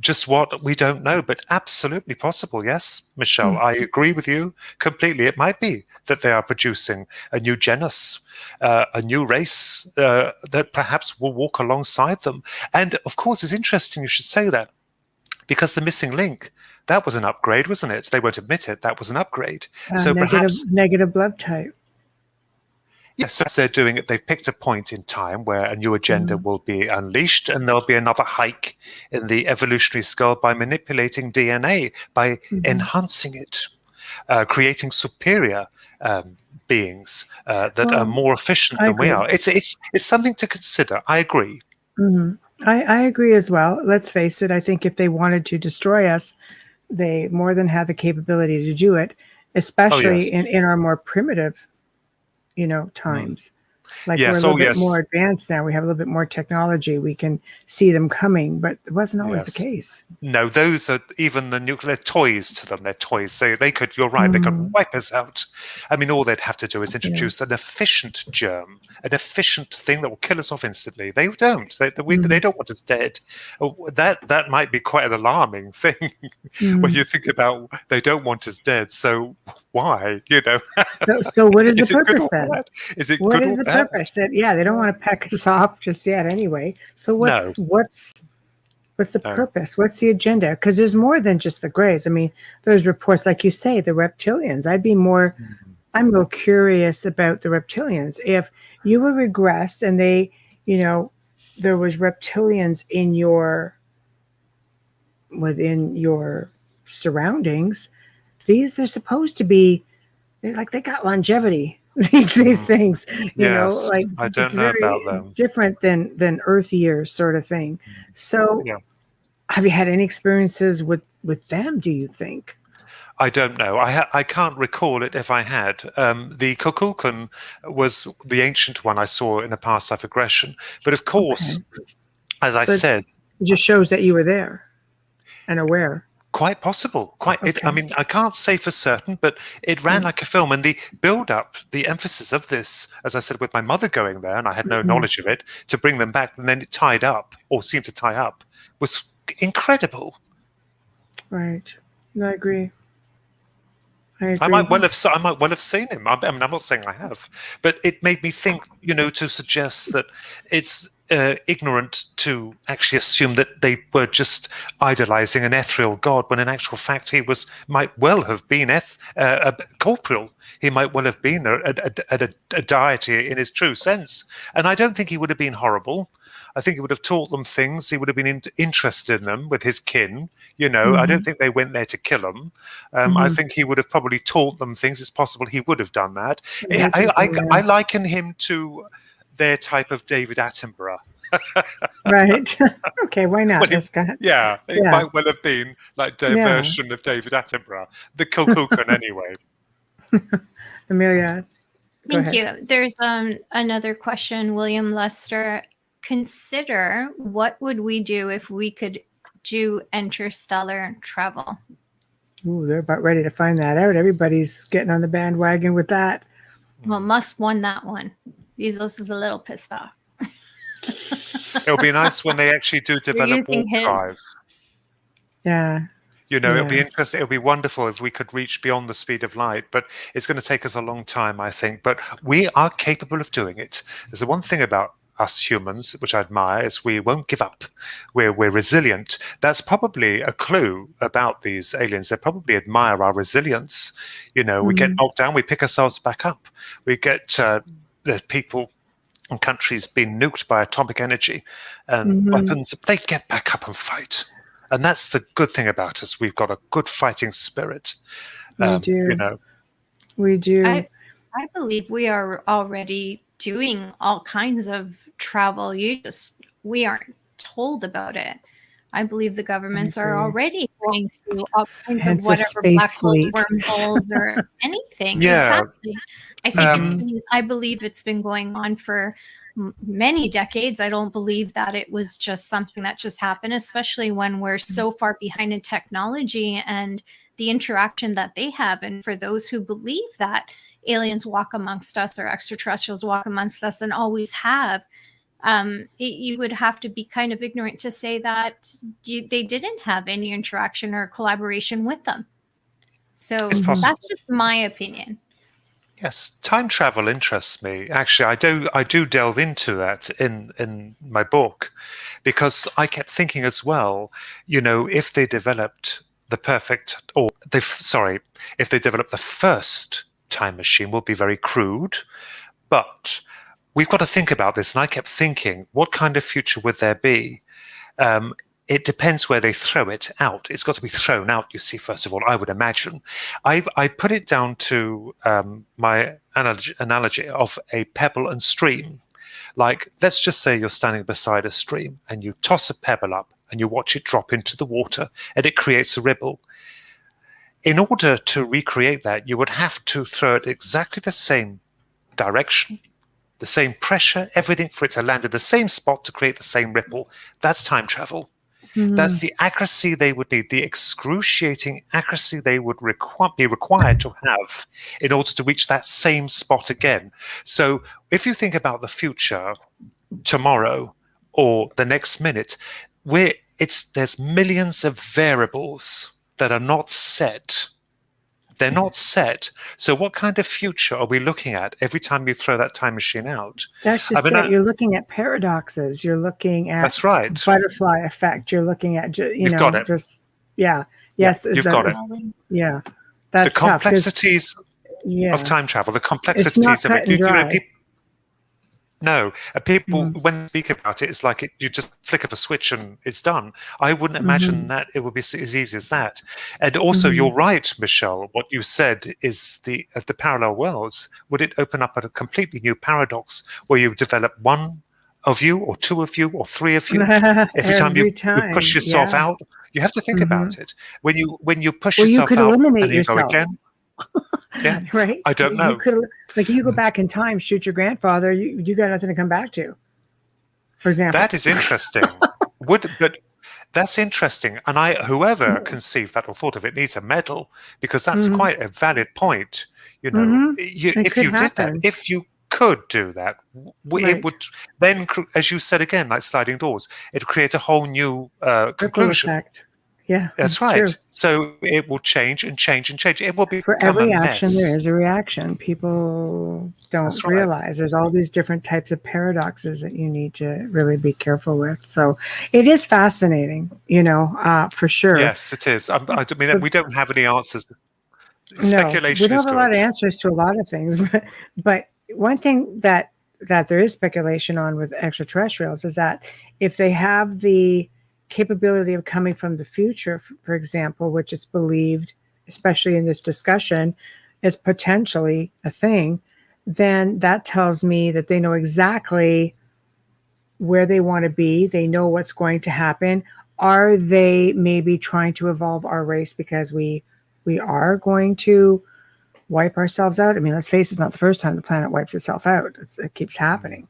Just what we don't know, but absolutely possible. Yes, Michelle, I agree with you completely. It might be that they are producing a new genus, a new race that perhaps will walk alongside them. And of course, it's interesting you should say that, because the missing link, that was an upgrade, wasn't it? They won't admit it. That was an upgrade. So perhaps negative blood type. Yes, as they're doing it, they've picked a point in time where a new agenda will be unleashed, and there'll be another hike in the evolutionary scale by manipulating DNA, by enhancing it, creating superior beings that are more efficient than we are. It's something to consider. I agree. I agree as well. Let's face it. I think if they wanted to destroy us, they more than have the capability to do it, especially in our more primitive times. Like we're a little bit more advanced now. We have a little bit more technology. We can see them coming, but it wasn't always the case. No, those are even the nuclear toys to them. They're toys. They could, you're right, they could wipe us out. I mean, all they'd have to do is introduce an efficient germ, an efficient thing that will kill us off instantly. They don't. They don't want us dead. That might be quite an alarming thing when you think about they don't want us dead. So why? So what is the purpose then? Is it what good is or the bad? purpose? That they don't want to peck us off just yet anyway. So what's the purpose? What's the agenda? Because there's more than just the Greys. I mean, there's reports, like you say, the reptilians. I'm more curious about the reptilians. If you were regressed and they, there was reptilians within your surroundings, they're supposed to be, they got longevity. These things, like I don't know about them. Different than Earth years, sort of thing. So, have you had any experiences with them? Do you think? I don't know. I can't recall it if I had. The Kukulkan was the ancient one I saw in a past life regression, but of course, as I said, it just shows that you were there and aware. Quite possible. I mean, I can't say for certain, but it ran like a film. And the build-up, the emphasis of this, as I said, with my mother going there, and I had no knowledge of it, to bring them back, and then it tied up, or seemed to tie up, was incredible. Right. No, I agree. I might well have seen him. I mean, I'm not saying I have, but it made me think, to suggest that it's ignorant to actually assume that they were just idolizing an ethereal god, when in actual fact he might well have been corporeal. He might well have been a deity in his true sense. And I don't think he would have been horrible. I think he would have taught them things. He would have been interested in them with his kin. I don't think they went there to kill him. I think he would have probably taught them things. It's possible he would have done that. I liken him to their type of David Attenborough. Right. Okay, why not? It might well have been like their version of David Attenborough. The Kukulkan anyway. Amelia. Thank you. There's another question, William Lester. Consider, what would we do if we could do interstellar travel? Ooh, they're about ready to find that out. Everybody's getting on the bandwagon with that. Well, Musk won that one. Bezos is a little pissed off. It'll be nice when they actually do develop warp drive. Yeah. It'll be interesting. It'll be wonderful if we could reach beyond the speed of light, but it's going to take us a long time, I think. But we are capable of doing it. There's the one thing about us humans, which I admire, is we won't give up. We're resilient. That's probably a clue about these aliens. They probably admire our resilience. We get knocked down, we pick ourselves back up. We get there's people and countries being nuked by atomic energy and weapons. They get back up and fight. And that's the good thing about us. We've got a good fighting spirit. We do. We do. I believe we are already doing all kinds of travel. We aren't told about it. I believe the governments are already going through all kinds of whatever black holes, wormholes, or anything. Yeah. Exactly. I believe it's been going on for many decades. I don't believe that it was just something that just happened, especially when we're so far behind in technology and the interaction that they have. And for those who believe that aliens walk amongst us or extraterrestrials walk amongst us and always have, you would have to be kind of ignorant to say that they didn't have any interaction or collaboration with them. So that's just my opinion. Yes, time travel interests me. Actually, I do delve into that in my book, because I kept thinking as well, if they developed if they developed the first time machine, will be very crude, but we've got to think about this. And I kept thinking, what kind of future would there be? It depends where they throw it out. It's got to be thrown out, you see, first of all, I would imagine. I put it down to my analogy of a pebble and stream. Like, let's just say you're standing beside a stream and you toss a pebble up and you watch it drop into the water and it creates a ripple. In order to recreate that, you would have to throw it exactly the same direction, the same pressure, everything, for it to land in the same spot to create the same ripple. That's time travel. That's the accuracy they would need, the excruciating accuracy they would be required to have in order to reach that same spot again. So if you think about the future, tomorrow or the next minute, there's millions of variables that are not set. They're not set. So what kind of future are we looking at every time you throw that time machine out? That's just it. You're looking at paradoxes. You're looking at that's right. Butterfly effect. You're looking at, You've got it. Yes. You've got it. Yeah. That's the complexities of time travel, the complexities of it. People, when they speak about it, it's like you just flick of a switch and it's done. I wouldn't imagine that it would be as easy as that. And also, you're right, Michelle. What you said is the parallel worlds. Would it open up a completely new paradox where you develop one of you, or two of you, or three of you? Every time you push yourself out, you have to think about it. When you push yourself out, and you go again. Yeah, right. I don't know. You go back in time, shoot your grandfather. You got nothing to come back to. For example, that is interesting. But that's interesting. And whoever conceived that or thought of it needs a medal, because that's quite a valid point. If you did that, if you could do that, it would then, as you said again, like sliding doors, it would create a whole new conclusion. Effect. Yeah, that's right. True. So it will change and change and change. It will be for every action. There is a reaction. People don't realize there's all these different types of paradoxes that you need to really be careful with. So it is fascinating, for sure. Yes, it is. I mean, we don't have any answers. Speculation. We don't have a lot of answers to a lot of things, but one thing that there is speculation on with extraterrestrials is that if they have the capability of coming from the future, for example, which is believed, especially in this discussion, is potentially a thing, then that tells me that they know exactly where they want to be. They know what's going to happen. Are they maybe trying to evolve our race because we are going to wipe ourselves out? I mean, let's face it, it's not the first time the planet wipes itself out. It keeps happening.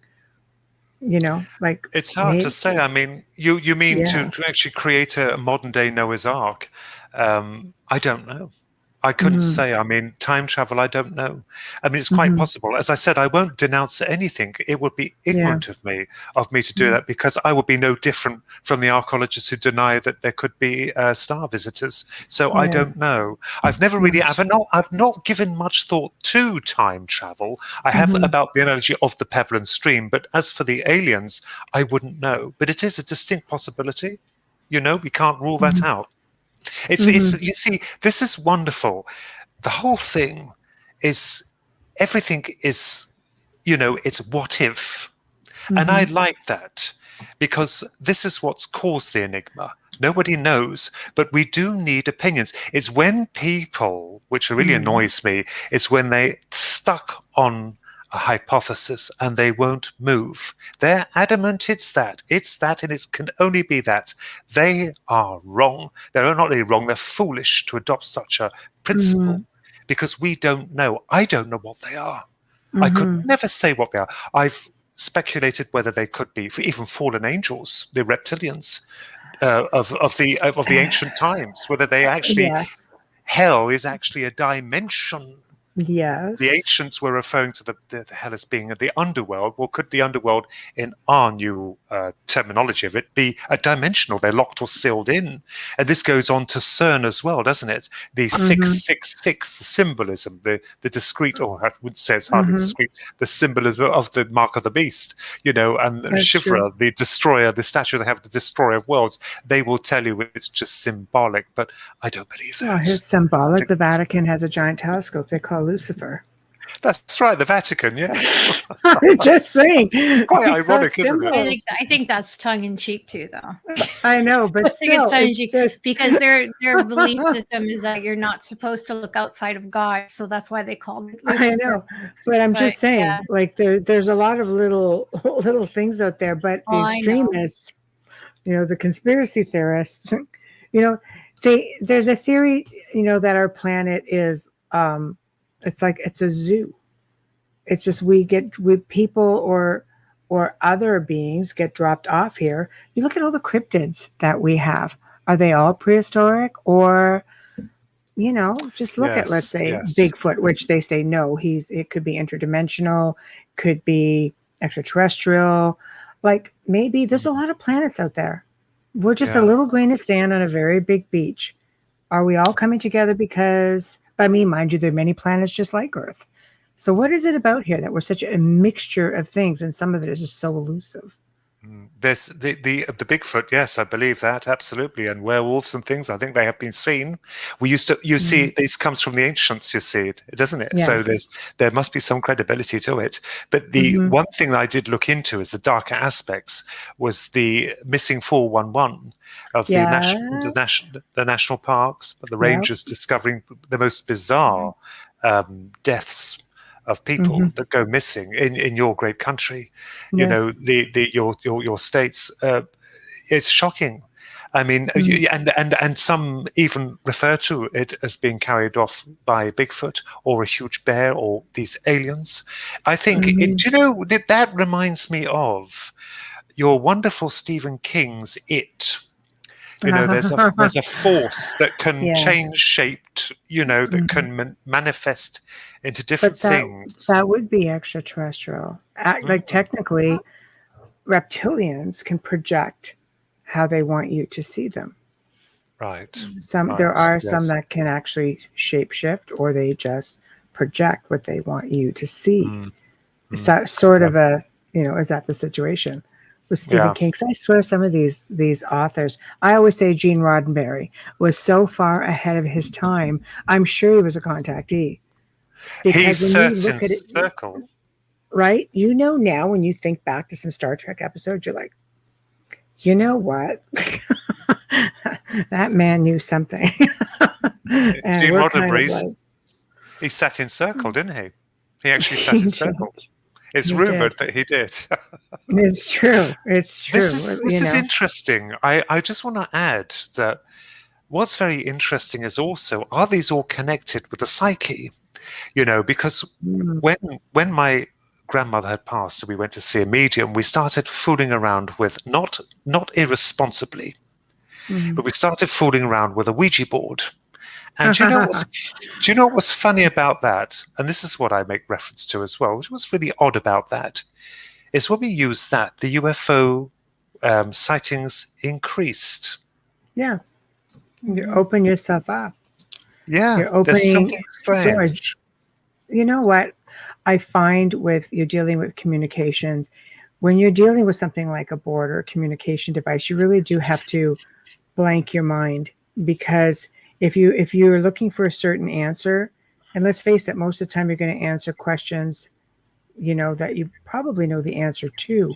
It's hard to say. I mean, you mean to actually create a modern day Noah's Ark? I don't know. I couldn't say. I mean, time travel, I don't know. I mean, it's quite possible. As I said, I won't denounce anything. It would be ignorant of me to do that, because I would be no different from the archaeologists who deny that there could be star visitors. So I don't know. I've never really, I've not given much thought to time travel. I have about the analogy of the pebble and stream, but as for the aliens, I wouldn't know. But it is a distinct possibility. You know, we can't rule that out. It's you see, this is wonderful. The whole thing is, everything is, you know, it's what if. And I like that, because this is what's caused the enigma. Nobody knows, but we do need opinions. It's when people, which really annoys me, is when they stuck on a hypothesis and they won't move. They're adamant it's that, and it can only be that. They are wrong. They're not only wrong, they're foolish to adopt such a principle, because we don't know. I don't know what they are. I could never say what they are. I've speculated whether they could be even fallen angels, the reptilians of the ancient times, whether they actually, hell is actually a dimension. Yes. The ancients were referring to the hell as being the underworld. Well, could the underworld, in our new terminology of it, be a dimensional? They're locked or sealed in. And this goes on to CERN as well, doesn't it? The 666, the symbolism, the discrete, or I would say it's hardly discrete, the symbolism of the mark of the beast, you know, and Shivra, the destroyer, the statue they have, the destroyer of worlds, they will tell you it's just symbolic, but I don't believe that. Oh, here's symbolic. The Vatican has a giant telescope they call Lucifer. That's right, the Vatican, yes. I'm just saying. Quite ironic, isn't it? I think that's tongue-in-cheek too, though. I know, but I think it's tongue-in-cheek because their belief system is that you're not supposed to look outside of God, so that's why they call it Lucifer. I know, but I'm just saying, like there's a lot of little things out there, but the extremists, you know, the conspiracy theorists, you know, there's a theory, you know, that our planet is it's like it's a zoo. It's just we people or other beings get dropped off here. You look at all the cryptids that we have. Are they all prehistoric, or, you know, just look at, let's say, Bigfoot, which they say no, it could be interdimensional, could be extraterrestrial. Like, maybe there's a lot of planets out there. We're just a little grain of sand on a very big beach. Are we all coming together because, I mean, mind you, there are many planets just like Earth. So what is it about here that we're such a mixture of things, and some of it is just so elusive? There's the Bigfoot, yes, I believe that, absolutely, and werewolves and things. I think they have been seen. You see, this comes from the ancients. You see it, doesn't it? Yes. So there must be some credibility to it. But the one thing that I did look into is the darker aspects was the missing 411 of the national parks, but the rangers discovering the most bizarre deaths of people that go missing in your great country. You know, your states. It's shocking. I mean, and some even refer to it as being carried off by Bigfoot or a huge bear or these aliens. I think you know, that reminds me of your wonderful Stephen King's It. You know, there's a force that can change shape, you know, that can manifest into different things. That would be extraterrestrial. Like, technically, reptilians can project how they want you to see them. Right. There are some that can actually shapeshift, or they just project what they want you to see. Is that sort of is that the situation with Stephen King? I swear some of these authors, I always say Gene Roddenberry was so far ahead of his time. I'm sure he was a contactee. He sits in circle. Right? You know, now when you think back to some Star Trek episodes, you're like, you know what? That man knew something. Gene Roddenberry, he sat in circle, didn't he? He actually sat in circle. It's rumored that he did. It's true. It's true. This is interesting. I just want to add that what's very interesting is also, are these all connected with the psyche? You know, because when my grandmother had passed and we went to see a medium, we started fooling around with, not irresponsibly, but we started fooling around with a Ouija board. And do you know what's funny about that? And this is what I make reference to as well. What's really odd about that is when we use that, the UFO sightings increased. Yeah. You open yourself up. Yeah. You're opening there's something strange. doors. You know what I find with you're dealing with communications, when you're dealing with something like a board or a communication device, you really do have to blank your mind, because if you're looking for a certain answer, and let's face it, most of the time you're going to answer questions, that you probably know the answer to,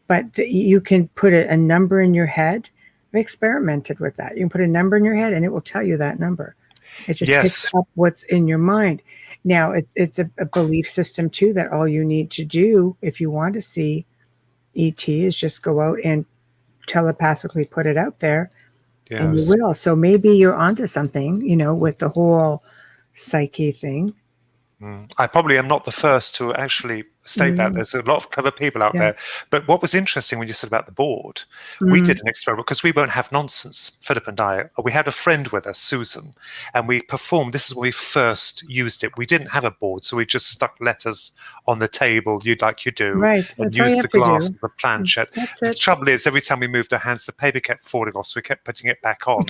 but you can put a number in your head. I've experimented with that. You can put a number in your head and it will tell you that number. It just picks up what's in your mind. Now, it's a belief system too, that all you need to do if you want to see ET is just go out and telepathically put it out there. Yes. And you will. So maybe you're onto something, with the whole psyche thing. I probably am not the first to actually state that. There's a lot of clever people out there. But what was interesting when you said about the board, we did an experiment because we won't have nonsense, Philip and I. We had a friend with us, Susan, and we performed. This is when we first used it. We didn't have a board, so we just stuck letters on the table, like you do, and used the glass of the planchette. The trouble is, every time we moved our hands, the paper kept falling off, so we kept putting it back on.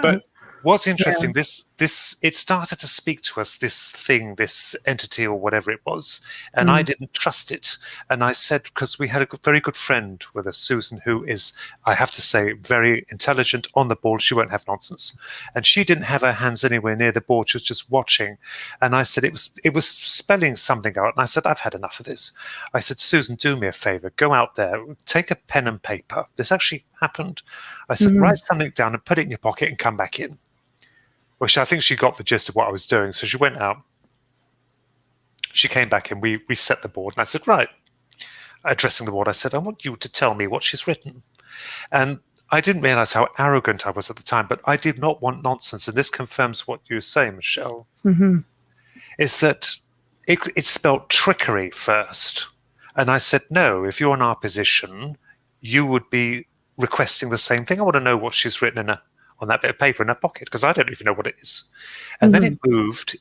But what's interesting, it started to speak to us, this entity or whatever it was, and I didn't trust it. And I said, because we had a very good friend with us, Susan, who is, I have to say, very intelligent on the board. She won't have nonsense. And she didn't have her hands anywhere near the board. She was just watching. And I said, it was spelling something out. And I said, I've had enough of this. I said, Susan, do me a favor. Go out there, take a pen and paper. This actually happened. I said, write something down and put it in your pocket and come back in. Well, I think she got the gist of what I was doing. So she went out. She came back and we reset the board. And I said, right, addressing the board, I said, I want you to tell me what she's written. And I didn't realize how arrogant I was at the time, but I did not want nonsense. And this confirms what you say, Michelle, is that it spelled trickery first. And I said, no, if you're in our position, you would be requesting the same thing. I want to know what she's written on that bit of paper in her pocket, because I don't even know what it is. And then it moved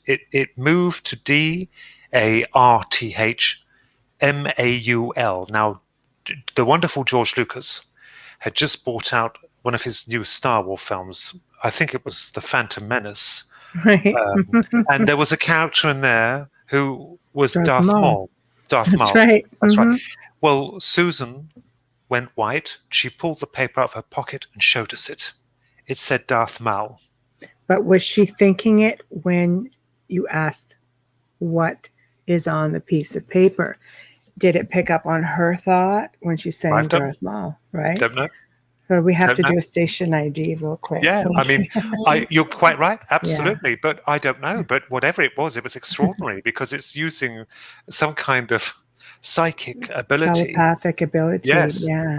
to DARTHMAUL. Now, the wonderful George Lucas had just brought out one of his new Star Wars films. I think it was The Phantom Menace. Right. And there was a character in there who was Darth Maul. Darth Maul. That's right. That's right. Well, Susan went white. She pulled the paper out of her pocket and showed us it. It said Darth Maul. But was she thinking it when you asked what is on the piece of paper? Did it pick up on her thought when she's saying Darth Maul, right? Don't know. So we have to do a station ID real quick. Yeah, I mean, you're quite right. Absolutely. Yeah. But I don't know. But whatever it was extraordinary because it's using some kind of psychic ability. Telepathic ability. Yes. Yeah.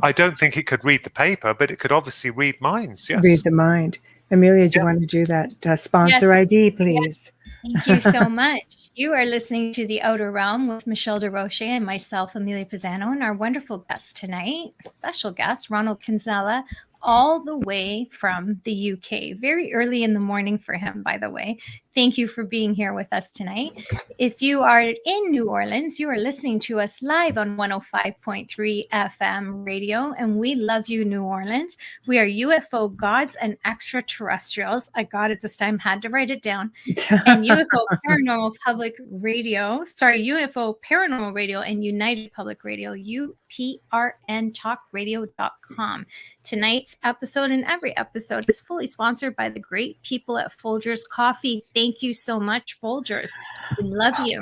I don't think it could read the paper, but it could obviously read minds. Yes. Read the mind. Amelia, do you want to do that sponsor ID, please? Yes. Thank you so much. You are listening to The Outer Realm with Michelle Desrochers and myself, Amelia Pisano, and our wonderful guest tonight, special guest, Ronald Kinsella, all the way from the UK. Very early in the morning for him, by the way. Thank you for being here with us tonight. If you are in New Orleans, you are listening to us live on 105.3 FM radio, and we love you, New Orleans. We are UFO gods and extraterrestrials. I got it this time, had to write it down. And UFO Paranormal Public Radio, UFO Paranormal Radio and United Public Radio, UPRNtalkradio.com. Tonight's episode and every episode is fully sponsored by the great people at Folgers Coffee. Thank you so much, Folgers. We love you.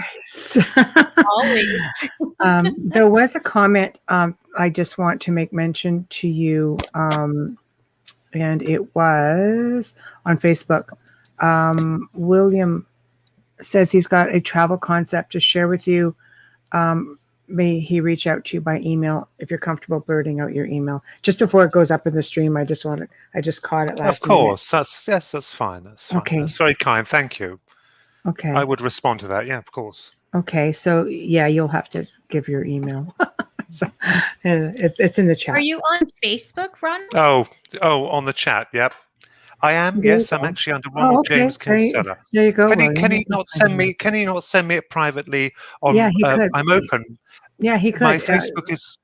Always. There was a comment I just want to make mention to you, and it was on Facebook. William says he's got a travel concept to share with you. May he reach out to you by email if you're comfortable blurting out your email. Just before it goes up in the stream, I just caught it last Of course. Minute. That's fine. That's fine. Okay. That's very kind. Thank you. Okay. I would respond to that. Yeah, of course. Okay. So yeah, you'll have to give your email. So, it's in the chat. Are you on Facebook, Ron? Oh, on the chat. Yep. I am. Yes, I'm actually under Ronald James Kinsella. There you go. Can he not send me? Can he not send me it privately? Yeah, he could. I'm open. Yeah, he could. My Facebook is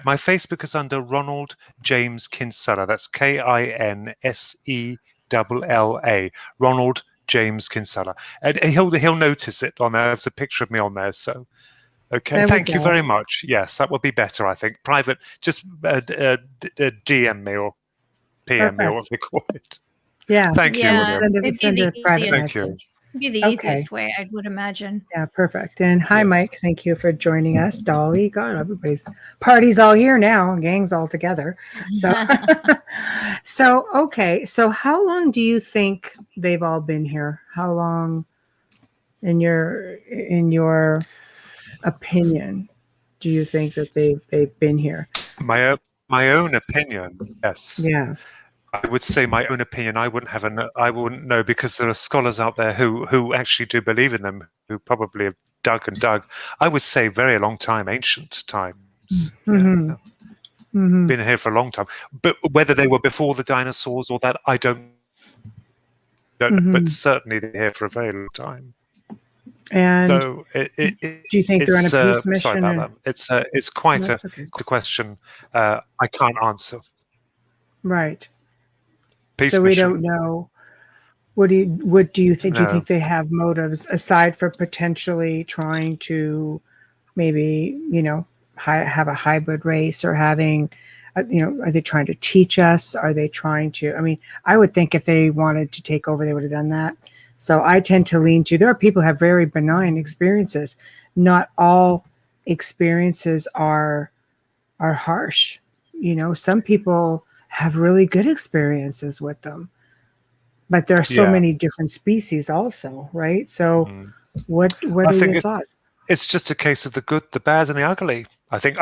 my Facebook is under Ronald James Kinsella. That's Kinsella. Ronald James Kinsella, and he'll notice it on there. There's a picture of me on there. So, okay, thank you very much. Yes, that would be better. I think private. Just DM me or PM me or what they call it. Yeah. Thank you. Send a private message. Thank you. Be the easiest way, I would imagine. Yeah, perfect. And hi, Mike. Thank you for joining us. Dolly, God, everybody's party's all here now. Gang's all together. So, okay. So how long do you think they've all been here? How long, in your opinion, do you think that they've been here? My own opinion, yes. Yeah. I would say my own opinion. I wouldn't know, because there are scholars out there who actually do believe in them, who probably have dug. I would say very long time, ancient times. Mm-hmm. Mm-hmm. Been here for a long time. But whether they were before the dinosaurs or that, I don't know. But certainly they're here for a very long time. And so do you think they're on a peace mission? Sorry about that. It's quite a question I can't answer. Right. Peace so we mission. Don't know. What do you think? Do you think they have motives aside for potentially trying to maybe, have a hybrid race, or having, are they trying to teach us? Are they trying to, I would think if they wanted to take over, they would have done that. So I tend to lean to, there are people who have very benign experiences. Not all experiences are harsh. Some people have really good experiences with them, but there are so many different species also, right? So what are your thoughts? It's just a case of the good, the bad, and the ugly. I think.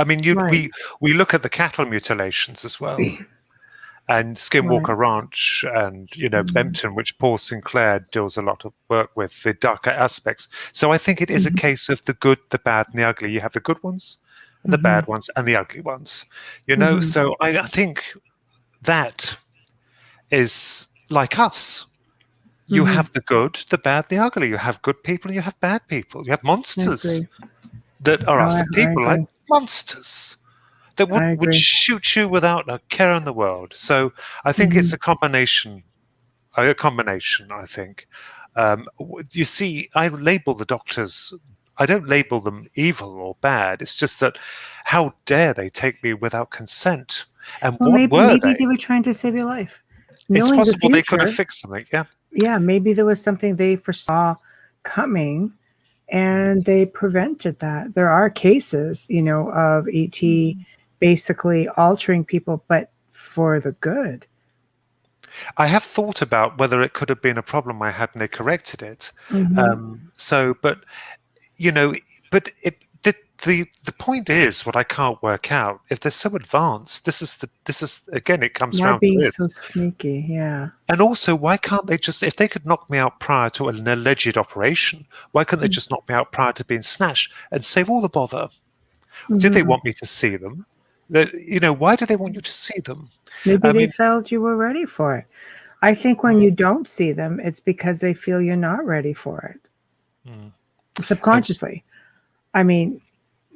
We look at the cattle mutilations as well, and Skinwalker Ranch, and Bempton, which Paul Sinclair does a lot of work with, the darker aspects. So I think it is a case of the good, the bad, and the ugly. You have the good ones, and the bad ones, and the ugly ones. So I think that is like us. You have the good, the bad, the ugly. You have good people and you have bad people. You have monsters that are us. People like monsters that would shoot you without a care in the world. So I think it's a combination. I think. You see, I label the doctors. I don't label them evil or bad. It's just that how dare they take me without consent? And maybe they were trying to save your life. It's possible they could have fixed something. Yeah, maybe there was something they foresaw coming, and they prevented that. There are cases, of ET basically altering people, but for the good. I have thought about whether it could have been a problem I had and they corrected it. The point is, what I can't work out, if they're so advanced, this is again, it comes down to this. So sneaky, yeah. And also, why can't they just, if they could knock me out prior to an alleged operation, why couldn't they just knock me out prior to being snatched and save all the bother? Did they want me to see them? Why do they want you to see them? Maybe they felt you were ready for it. I think when you don't see them, it's because they feel you're not ready for it. Subconsciously.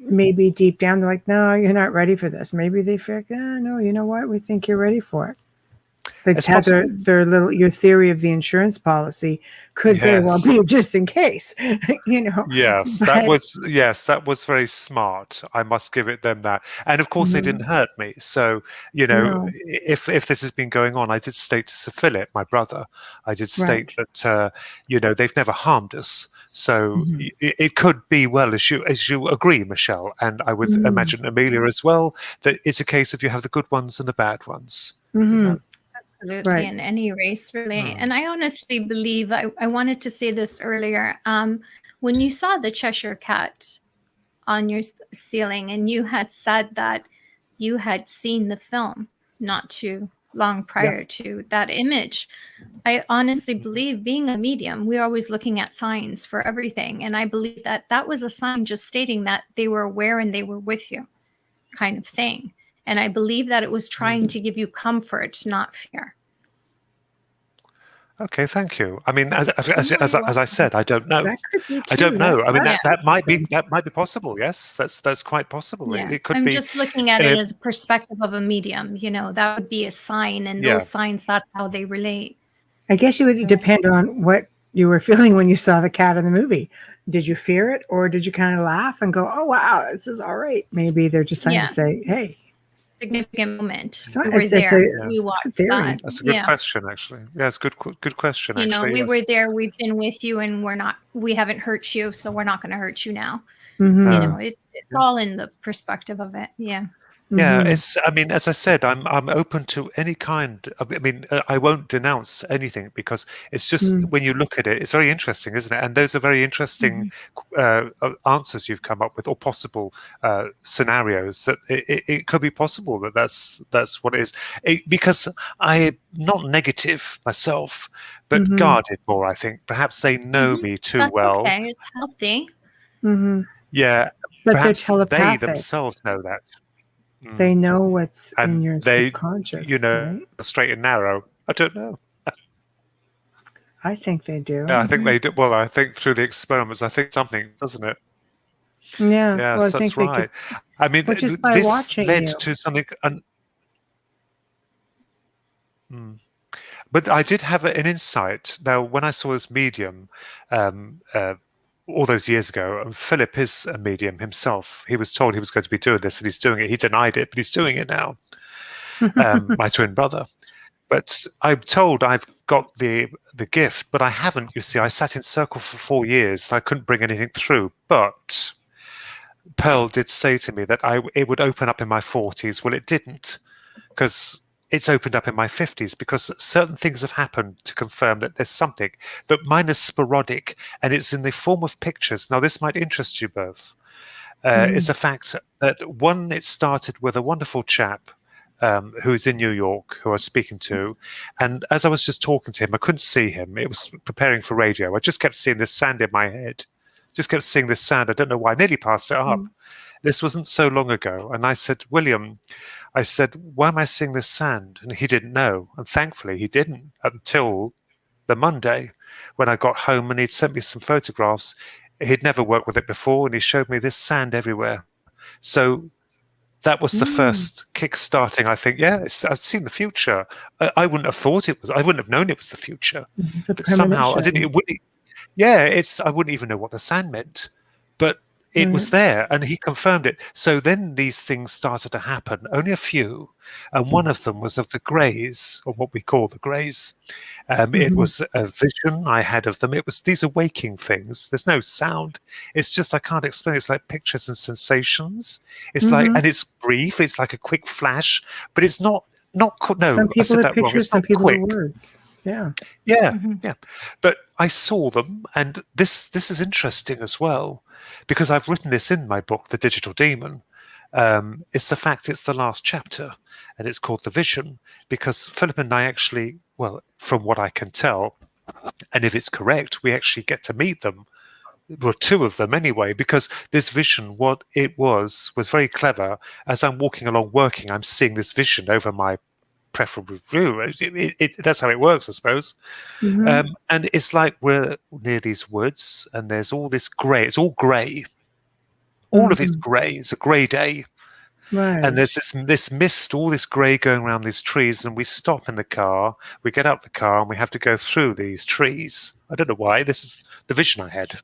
Maybe deep down they're like, no, you're not ready for this. Maybe they feel, no, you know what? We think you're ready for it. But your theory of the insurance policy could very well be just in case, Yes, that was very smart. I must give them that. And of course, they didn't hurt me. So, if this has been going on, I did state to Sir Philip, my brother, I did state that, they've never harmed us. So it could be, well, as you agree, Michelle, and I would imagine Amelia as well, that it's a case of you have the good ones and the bad ones. Absolutely, in any race, really. And I honestly believe, I wanted to say this earlier, when you saw the Cheshire Cat on your ceiling and you had said that you had seen the film not too long prior to that image, I honestly believe, being a medium, we're always looking at signs for everything. And I believe that was a sign just stating that they were aware and they were with you, kind of thing. And I believe that it was trying to give you comfort, not fear. Okay, thank you. I mean, as I said, I don't know. That could be too. I don't know. I mean, Yeah. that might be possible. Yes, that's quite possible. Yeah. It could I'm be. just looking at it as a perspective of a medium. That would be a sign, and those signs, that's how they relate. I guess it would depend on what you were feeling when you saw the cat in the movie. Did you fear it, or did you kind of laugh and go, "Oh wow, this is all right"? Maybe they're just trying to say, "Hey." Significant moment. We were there. We watched that. That's a good question, actually. Yeah, it's a good question. Actually, we were there. We've been with you, and we haven't hurt you, so we're not going to hurt you now. Mm-hmm. It's all in the perspective of it. Yeah. Yeah, it's. I mean, as I said, I'm open to any kind. I mean, I won't denounce anything because it's just when you look at it, it's very interesting, isn't it? And those are very interesting answers you've come up with, or possible scenarios that it could be possible that's what it is. Because I'm not negative myself, but guarded more. I think perhaps they know me too well. Okay, it's healthy. Yeah, but perhaps they're telepathic. they themselves know that. They know what's in your subconscious. Right? Straight and narrow. I don't know. I think they do. Yeah, I think they do. Well, I think through the experiments, I think something, doesn't it? Yeah. Yeah, well, that's right. I mean, which is by this led to something. But I did have an insight. Now, when I saw this medium, all those years ago, and Philip is a medium himself. He was told he was going to be doing this, and he's doing it. He denied it, but he's doing it now. My twin brother. But I'm told I've got the gift, but I haven't. You see, I sat in circle for 4 years, and I couldn't bring anything through. But Pearl did say to me that it would open up in my 40s. Well, it didn't, because it's opened up in my 50s, because certain things have happened to confirm that there's something, but mine is sporadic, and it's in the form of pictures. Now, this might interest you both. Is the fact that it started with a wonderful chap who's in New York, who I was speaking to, and as I was just talking to him, I couldn't see him. It was preparing for radio. I just kept seeing this sand in my head. Just kept seeing this sand. I don't know why. I nearly passed it up. This wasn't so long ago. And I said, William, why am I seeing this sand? And he didn't know. And thankfully, he didn't until the Monday when I got home and he'd sent me some photographs. He'd never worked with it before, and he showed me this sand everywhere. So that was the first kick-starting. I think, I've seen the future. I wouldn't have thought it was. I wouldn't have known it was the future. But somehow, I didn't. I wouldn't even know what the sand meant. But it was there, and he confirmed it. So then these things started to happen, only a few, and one of them was of the greys, or what we call the greys. It was a vision I had of them. These are waking things. There's no sound. It's just, I can't explain. It's like pictures and sensations. It's like, and it's brief. It's like a quick flash, but it's not. No, some people are pictures, some people are quick. words. Yeah. But I saw them, and this is interesting as well, because I've written this in my book, The Digital Demon. It's the fact it's the last chapter, and it's called The Vision, because Philip and I actually, well, from what I can tell, and if it's correct, we actually get to meet them. Well, two of them anyway, because this vision, what it was very clever. As I'm walking along working, I'm seeing this vision over my preferable view. That's how it works, I suppose. And it's like we're near these woods, and there's all this grey. It's all grey. All of it's grey. It's a grey day. Right. And there's this mist, all this grey going around these trees, and we stop in the car. We get out the car, and we have to go through these trees. I don't know why. This is the vision I had.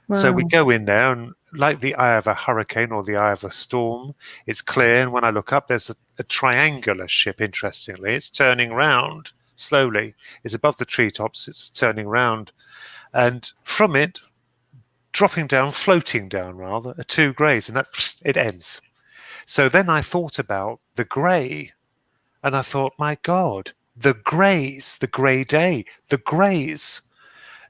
Wow. So we go in there, and like the eye of a hurricane or the eye of a storm, it's clear. And when I look up, there's a triangular ship, interestingly. It's turning round slowly. It's above the treetops. It's turning round. And from it, floating down, rather, are two greys. And it ends. So then I thought about the grey. And I thought, my God, the greys, the grey day, the greys.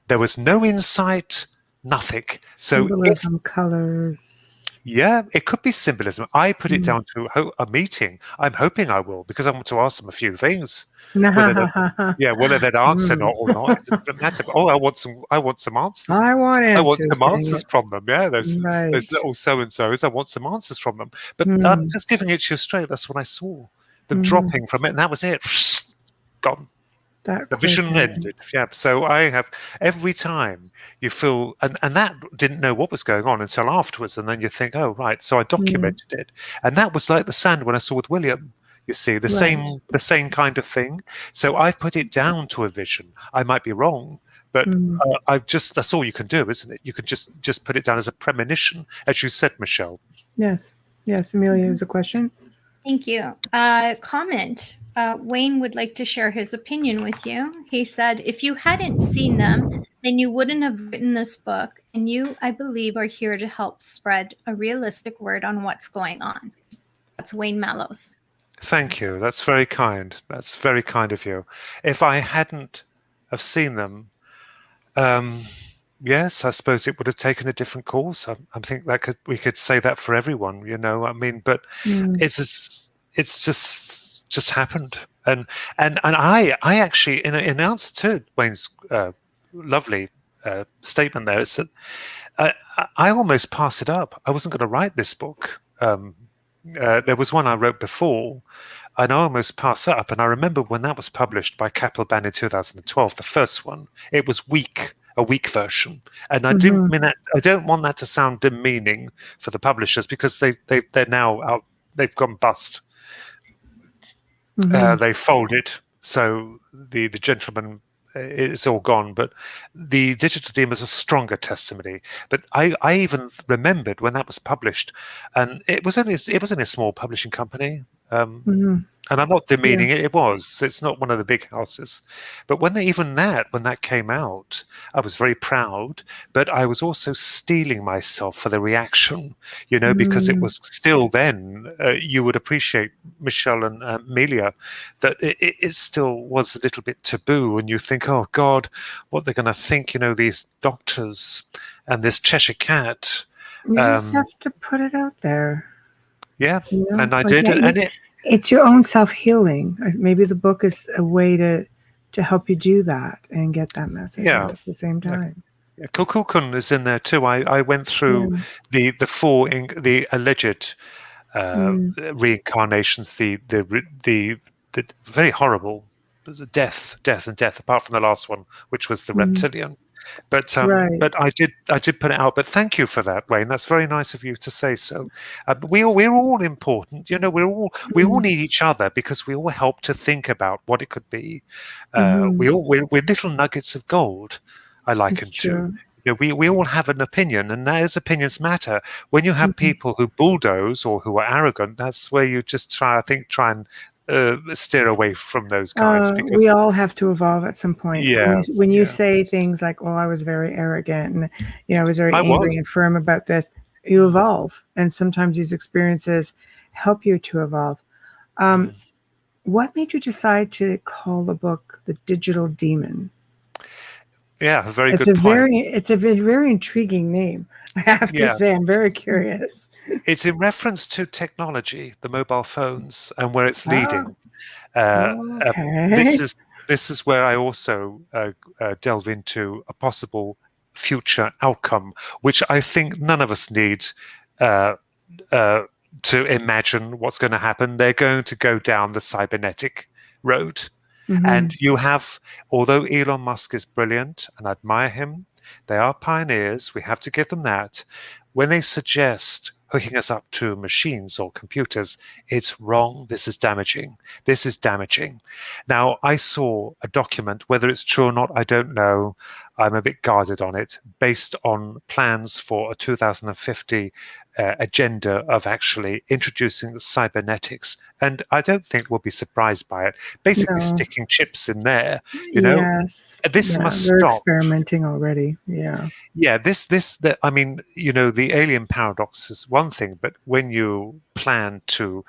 There was no insight. Nothing. Symbolism, colors. Yeah, it could be symbolism. I put it down to a meeting. I'm hoping I will, because I want to ask them a few things. Whether they'd answer or not, it doesn't matter. But, I want some answers. I want some answers from them. Yeah, there's little so-and-sos. I want some answers from them. But I'm just giving it to you straight. That's what I saw. Them dropping from it, and that was it. Gone. That the vision ended. Yeah. So I have every time you feel, and that didn't know what was going on until afterwards, and then you think, oh right. So I documented it, and that was like the sand when I saw with William. You see the same kind of thing. So I've put it down to a vision. I might be wrong, but that's all you can do, isn't it? You can just put it down as a premonition, as you said, Michelle. Yes. Amelia has a question. Thank you. Comment. Wayne would like to share his opinion with you. He said, if you hadn't seen them, then you wouldn't have written this book. And you, I believe, are here to help spread a realistic word on what's going on. That's Wayne Mallows. Thank you. That's very kind. That's very kind of you. If I hadn't have seen them, yes, I suppose it would have taken a different course. I think that we could say that for everyone, you know. I mean, but it's just happened, and I actually, in answer to Wayne's lovely statement there, is that I almost passed it up. I wasn't going to write this book. There was one I wrote before, and I almost passed it up. And I remember when that was published by Capelban in 2012, the first one, it was a weak version, and I didn't mean that. I don't want that to sound demeaning for the publishers, because they're now out. They've gone bust. They folded, so the gentleman is all gone. But the Digital Demon is a stronger testimony. But I even remembered when that was published, and it was only a small publishing company. And I'm not demeaning it. It was. It's not one of the big houses. But when that came out, I was very proud. But I was also steeling myself for the reaction, you know, because it was still then. You would appreciate, Michelle and Amelia, that it still was a little bit taboo. And you think, oh God, what they're going to think, you know, these doctors and this Cheshire Cat. You just have to put it out there. Yeah, you know? And I did, and it's your own self-healing. Maybe the book is a way to help you do that and get that message out at the same time. Yeah. Kukukun is in there too. I went through the alleged reincarnations, the very horrible death, apart from the last one, which was the reptilian. But I did put it out. But thank you for that, Wayne. That's very nice of you to say so. We're all important, you know. We all need each other, because we all help to think about what it could be. We're little nuggets of gold. I liken to. You know, we all have an opinion, and those opinions matter. When you have people who bulldoze or who are arrogant, that's where you just try and steer away from those guys. Because we all have to evolve at some point. When you say things like, "Oh, I was very arrogant," and I was very angry and firm about this, you evolve, and sometimes these experiences help you to evolve. What made you decide to call the book "The Digital Demon"? Yeah, a very good point. It's a very intriguing name, I have to say. I'm very curious. It's in reference to technology, the mobile phones, and where it's leading. This is where I also delve into a possible future outcome, which I think none of us need to imagine what's going to happen. They're going to go down the cybernetic road. And you have, although Elon Musk is brilliant and I admire him, they are pioneers. We have to give them that. When they suggest hooking us up to machines or computers, it's wrong. This is damaging. Now, I saw a document, whether it's true or not, I don't know. I'm a bit guarded on it, based on plans for a 2050 agenda of actually introducing cybernetics. And I don't think we'll be surprised by it. Basically sticking chips in there, you know. Yes. This must they're stop. Experimenting already. Yeah. Yeah, I mean, you know, the alien paradox is one thing, but when you plan to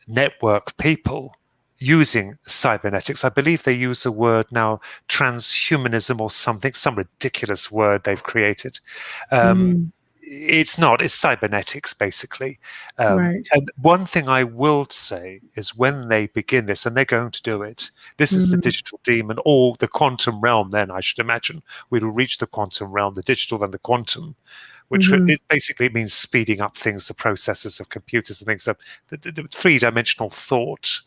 network people using cybernetics, I believe they use the word now transhumanism or something, some ridiculous word they've created. It's not. It's cybernetics, basically. And one thing I will say is, when they begin this, and they're going to do it, this is the digital demon, or the quantum realm. Then I should imagine we will reach the quantum realm, the digital, then the quantum, which it basically means speeding up things, the processes of computers and things. The three-dimensional thought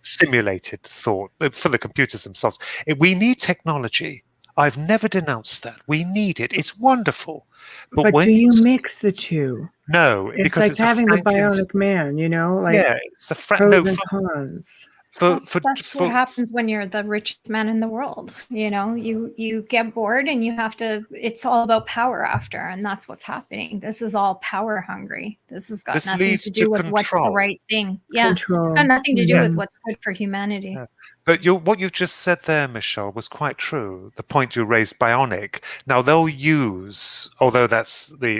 simulated thought for the computers themselves. We need technology. I've never denounced that. We need it. It's wonderful. But when do you mix the two? No, It's because like it's having the bionic man, it's the pros and cons. That's what happens when you're the richest man in the world. You get bored and you have to. It's all about power after, and that's what's happening. This is all power hungry. This has got nothing to do with what's the right thing. Yeah, control. It's got nothing to do with what's good for humanity. Yeah. But what you just said there, Michelle, was quite true. The point you raised, bionic. Now they'll use, although that's the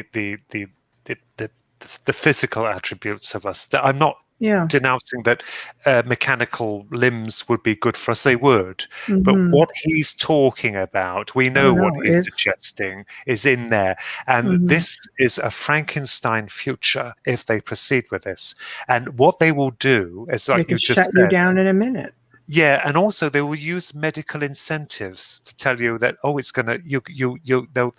physical attributes of us. I'm not denouncing that mechanical limbs would be good for us. They would. But what he's talking about, we know what he's suggesting is in there. And this is a Frankenstein future if they proceed with this. And what they will do is, like you just said, shut you down in a minute. Yeah, and also they will use medical incentives to tell you that it's gonna they'll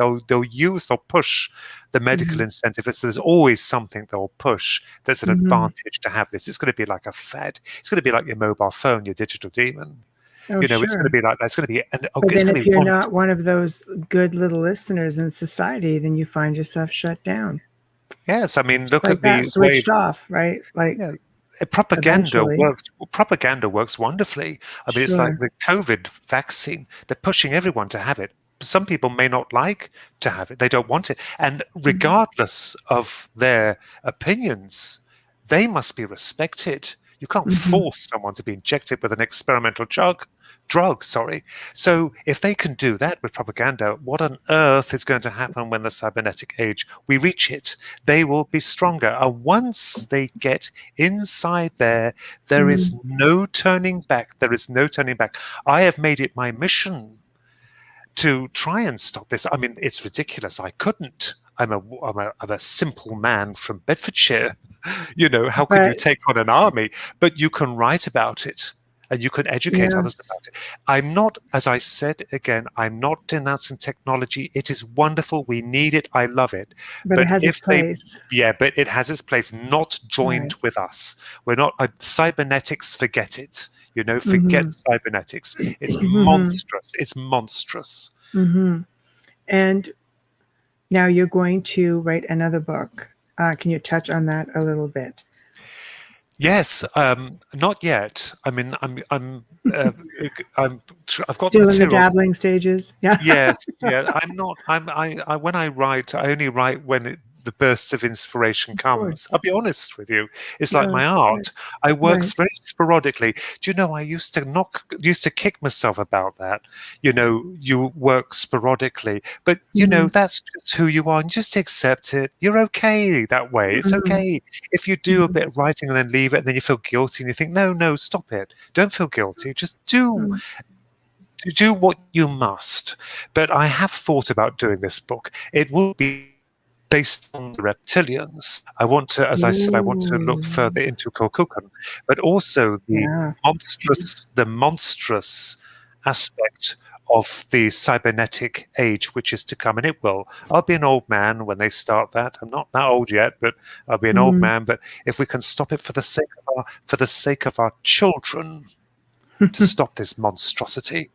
push the medical incentive. So there's always something they'll push that's an advantage to have this. It's going to be like a fad. It's going to be like your mobile phone, your digital demon. It's going to be like that. It's going to be. But then if you're not one of those good little listeners in society, then you find yourself shut down. Yes, I mean, look at the switched off, right? Like. Yeah. Propaganda works wonderfully. I mean, it's like the COVID vaccine. They're pushing everyone to have it. Some people may not like to have it. They don't want it. And regardless of their opinions, they must be respected. You can't force someone to be injected with an experimental drug. So if they can do that with propaganda, what on earth is going to happen when the cybernetic age, we reach it? They will be stronger. And once they get inside there is no turning back. There is no turning back. I have made it my mission to try and stop this. I mean, it's ridiculous. I couldn't. I'm a simple man from Bedfordshire. How can you take on an army? But you can write about it. And you can educate others about it. I'm not, as I said again, I'm not denouncing technology. It is wonderful. We need it. I love it. But it has its place. But it has its place, not joined with us. We're not, cybernetics, forget it. Forget cybernetics. It's monstrous. It's monstrous. And now you're going to write another book. Can you touch on that a little bit? Yes, not yet. I mean, I've got still in the dabbling stages. Yeah. Yes, yeah. I'm not. When I write, I only write when the burst of inspiration comes. I'll be honest with you. It's like my art. I work very sporadically. Do you know, I used to kick myself about that. You work sporadically, but that's just who you are, and just accept it. You're okay that way. It's okay. If you do a bit of writing and then leave it, and then you feel guilty and you think, no, stop it. Don't feel guilty. Just do what you must. But I have thought about doing this book. It will be based on the reptilians. I want to, as I said, I want to look further into Kokukun, but also the monstrous aspect of the cybernetic age which is to come, and it will. I'll be an old man when they start that. I'm not that old yet, but I'll be an old man. But if we can stop it for the sake of our children, to stop this monstrosity.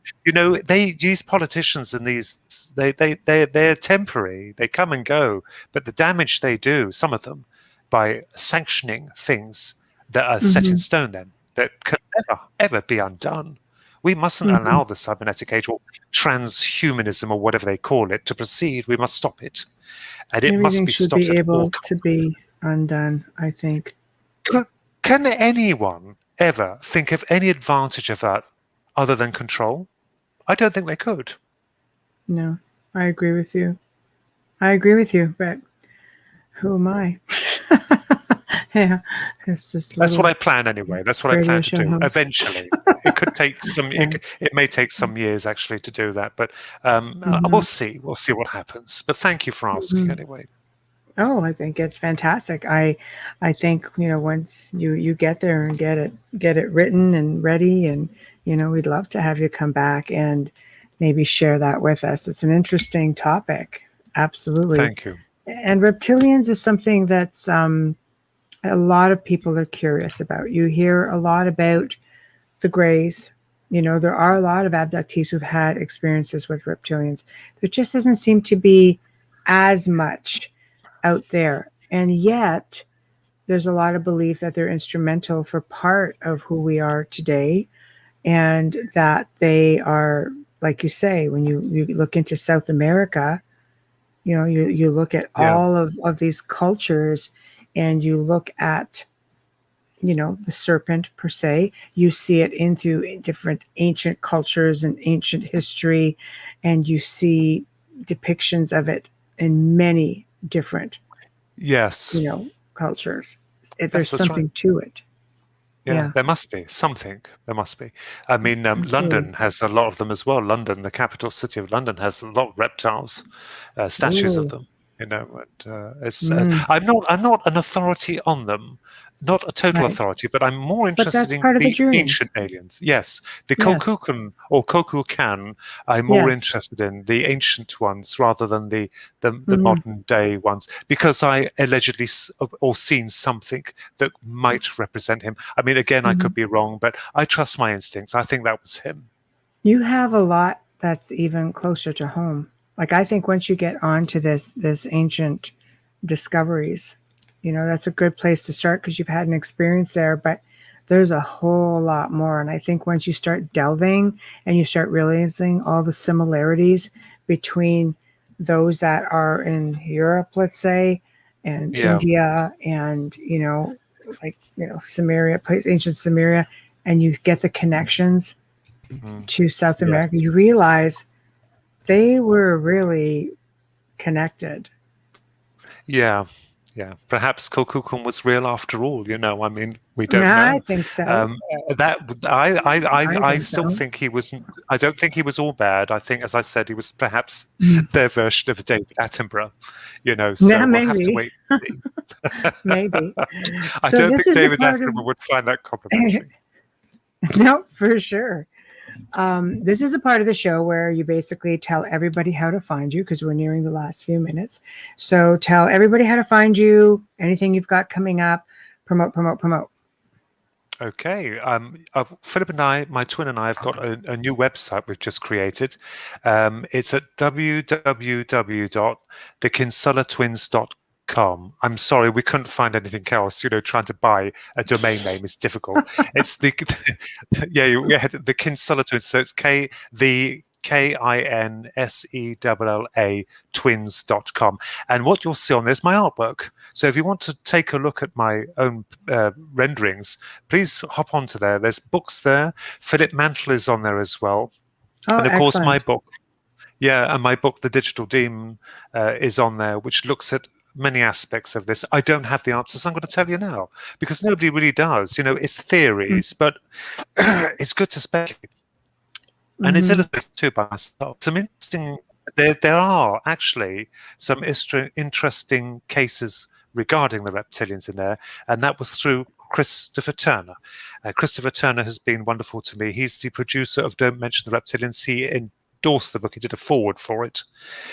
These politicians and they're temporary. They come and go, but the damage they do, some of them, by sanctioning things that are set in stone, then that can never ever be undone. We mustn't allow the cybernetic age or transhumanism or whatever they call it to proceed. We must stop it, and it must be stopped. Should be able to be undone, I think. Can anyone ever think of any advantage of that other than control? I don't think they could. No, I agree with you. But who am I? Yeah, that's what I plan anyway. That's what I plan to do eventually. It could take some. It may take some years actually to do that, but we'll see. We'll see what happens. But thank you for asking anyway. Oh, I think it's fantastic. I think once you get there and get it written and ready, and we'd love to have you come back and maybe share that with us. It's an interesting topic. Absolutely. Thank you. And reptilians is something that's a lot of people are curious about. You hear a lot about the Greys. There are a lot of abductees who've had experiences with reptilians. There just doesn't seem to be as much out there. And yet, there's a lot of belief that they're instrumental for part of who we are today, and that they are, like you say, when you look into South America, you look at all of these cultures, and you look at the serpent per se. You see it in through different ancient cultures and ancient history, and you see depictions of it in many different cultures. There's something to it. Yeah, there must be something. There must be. I mean, London has a lot of them as well. London, the capital city of London, has a lot of reptiles, statues of them. And I'm not an authority on them, not a total authority, but I'm more interested in the ancient aliens. Yes, the Kokukan or Kokukan. I'm more interested in the ancient ones rather than the modern day ones, because I allegedly or seen something that might represent him. I mean, again, I could be wrong, but I trust my instincts. I think that was him. You have a lot that's even closer to home. Like, I think once you get onto this ancient discoveries, that's a good place to start, because you've had an experience there, but there's a whole lot more. And I think once you start delving and you start realizing all the similarities between those that are in Europe, let's say, and India, and, Sumeria, ancient Sumeria, and you get the connections to South America, you realize they were really connected. Yeah. Perhaps Kokukan was real after all. I mean, we don't know. I think so. I still think he was. I don't think he was all bad. I think, as I said, he was perhaps their version of David Attenborough. So we'll have to wait and see. Maybe. I don't think David Attenborough would find that complimentary. No, for sure. This is a part of the show where you basically tell everybody how to find you, because we're nearing the last few minutes. So tell everybody how to find you, anything you've got coming up, promote. Okay. Philip and I, my twin and I, have got a new website we've just created. It's at www.thekinsellatwins.com. I'm sorry, we couldn't find anything else. Trying to buy a domain name is difficult. It's the Kinsella Twins. So it's the KINSELLA twins.com. And what you'll see on there's my artwork. So if you want to take a look at my own renderings, please hop onto there. There's books there. Philip Mantle is on there as well. And of course, my book. Yeah, and my book, The Digital Demon, is on there, which looks at many aspects of this. I don't have the answers. I'm going to tell you now, because nobody really does. It's theories, but it's good to speculate. And it's illustrated too by myself. Some interesting. There are actually some interesting cases regarding the reptilians in there, and that was through Christopher Turner. Christopher Turner has been wonderful to me. He's the producer of Don't Mention the Reptilians. He endorsed the book. He did a foreword for it.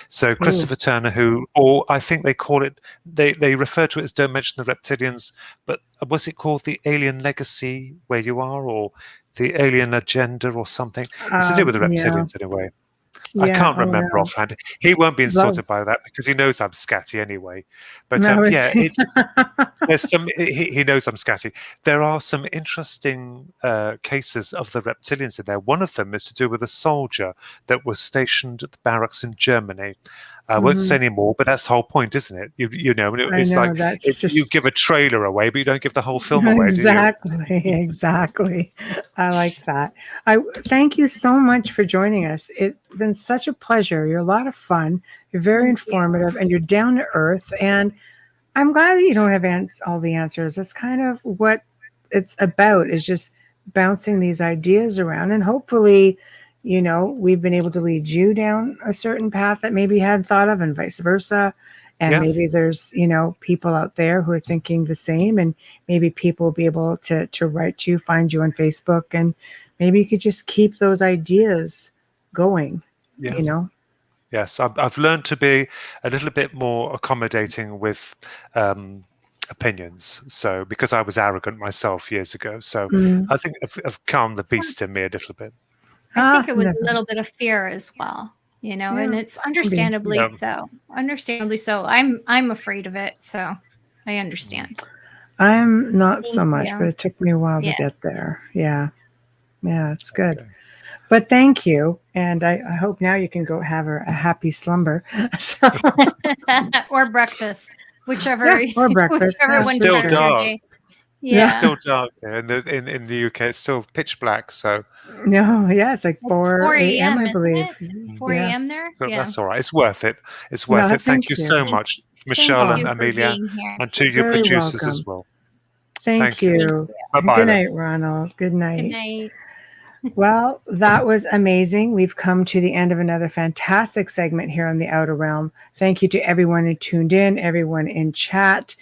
So Christopher Turner, or I think they call it, they refer to it as Don't Mention the Reptilians, but was it called The Alien Legacy Where You Are, or The Alien Agenda, or something? It's to do with the reptilians anyway. I can't remember offhand. He won't be insulted by that, because he knows I'm scatty anyway. But there's some. He knows I'm scatty. There are some interesting cases of the reptilians in there. One of them is to do with a soldier that was stationed at the barracks in Germany. I won't say any more, but that's the whole point, isn't it? It's like you give a trailer away, but you don't give the whole film away. Exactly. I like that. I thank you so much for joining us. It's been such a pleasure. You're a lot of fun. You're very informative, and you're down to earth. And I'm glad that you don't have all the answers. That's kind of what it's about, is just bouncing these ideas around, and hopefully, we've been able to lead you down a certain path that maybe you hadn't thought of, and vice versa. And maybe there's, people out there who are thinking the same, and maybe people will be able to write you, find you on Facebook, and maybe you could just keep those ideas going, Yes, I've learned to be a little bit more accommodating with opinions. So because I was arrogant myself years ago, so I think I've calmed the beast in me a little bit. I think it was a little bit of fear as well, and it's understandably so. Understandably so. I'm afraid of it, so I understand. I'm not so much, but it took me a while to get there. Yeah, it's good. Okay. But thank you, and I hope now you can go have a happy slumber. So. Or breakfast, whichever. Or breakfast. Whichever one still dark. Yeah, it's still dark in the UK. It's still pitch black. So it's like 4 a.m. I believe. It's 4 a.m. there. So that's all right. It's worth it. It's worth it. Thank you so much, Michelle and Amelia, and to your producers as well. Thank you. Bye-bye. Good night, Ronald. Good night. Good night. Well, that was amazing. We've come to the end of another fantastic segment here on the Outer Realm. Thank you to everyone who tuned in, everyone in chat.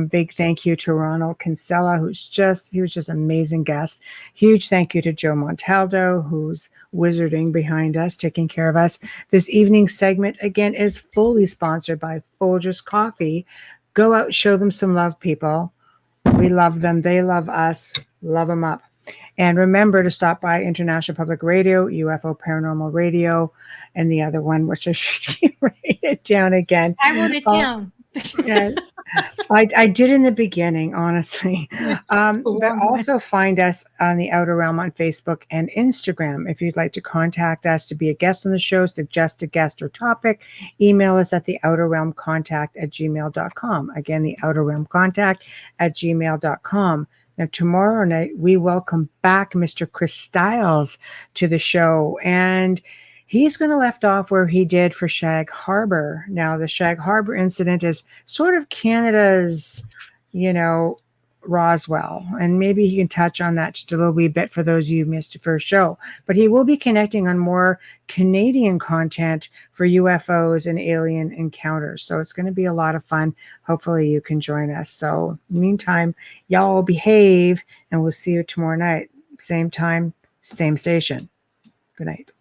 Big thank you to Ronald Kinsella, he was just an amazing guest. Huge thank you to Joe Montaldo, who's wizarding behind us, taking care of us. This evening's segment, again, is fully sponsored by Folgers Coffee. Go out, show them some love, people. We love them. They love us. Love them up. And remember to stop by International Public Radio, UFO Paranormal Radio, and the other one, which I should write it down again. I wrote it down. Yeah, I did in the beginning, honestly. But also find us on the Outer Realm on Facebook and Instagram. If you'd like to contact us to be a guest on the show, suggest a guest or topic, email us at theouterrealmcontact@gmail.com. Again, theouterrealmcontact@gmail.com. Now, tomorrow night, we welcome back Mr. Chris Stiles to the show, and he's going to left off where he did for Shag Harbor. Now, the Shag Harbor incident is sort of Canada's, Roswell, and maybe he can touch on that just a little wee bit for those of you who missed the first show. But he will be connecting on more Canadian content for UFOs and alien encounters. So it's going to be a lot of fun. Hopefully you can join us. So meantime, y'all behave, and we'll see you tomorrow night. Same time, same station. Good night.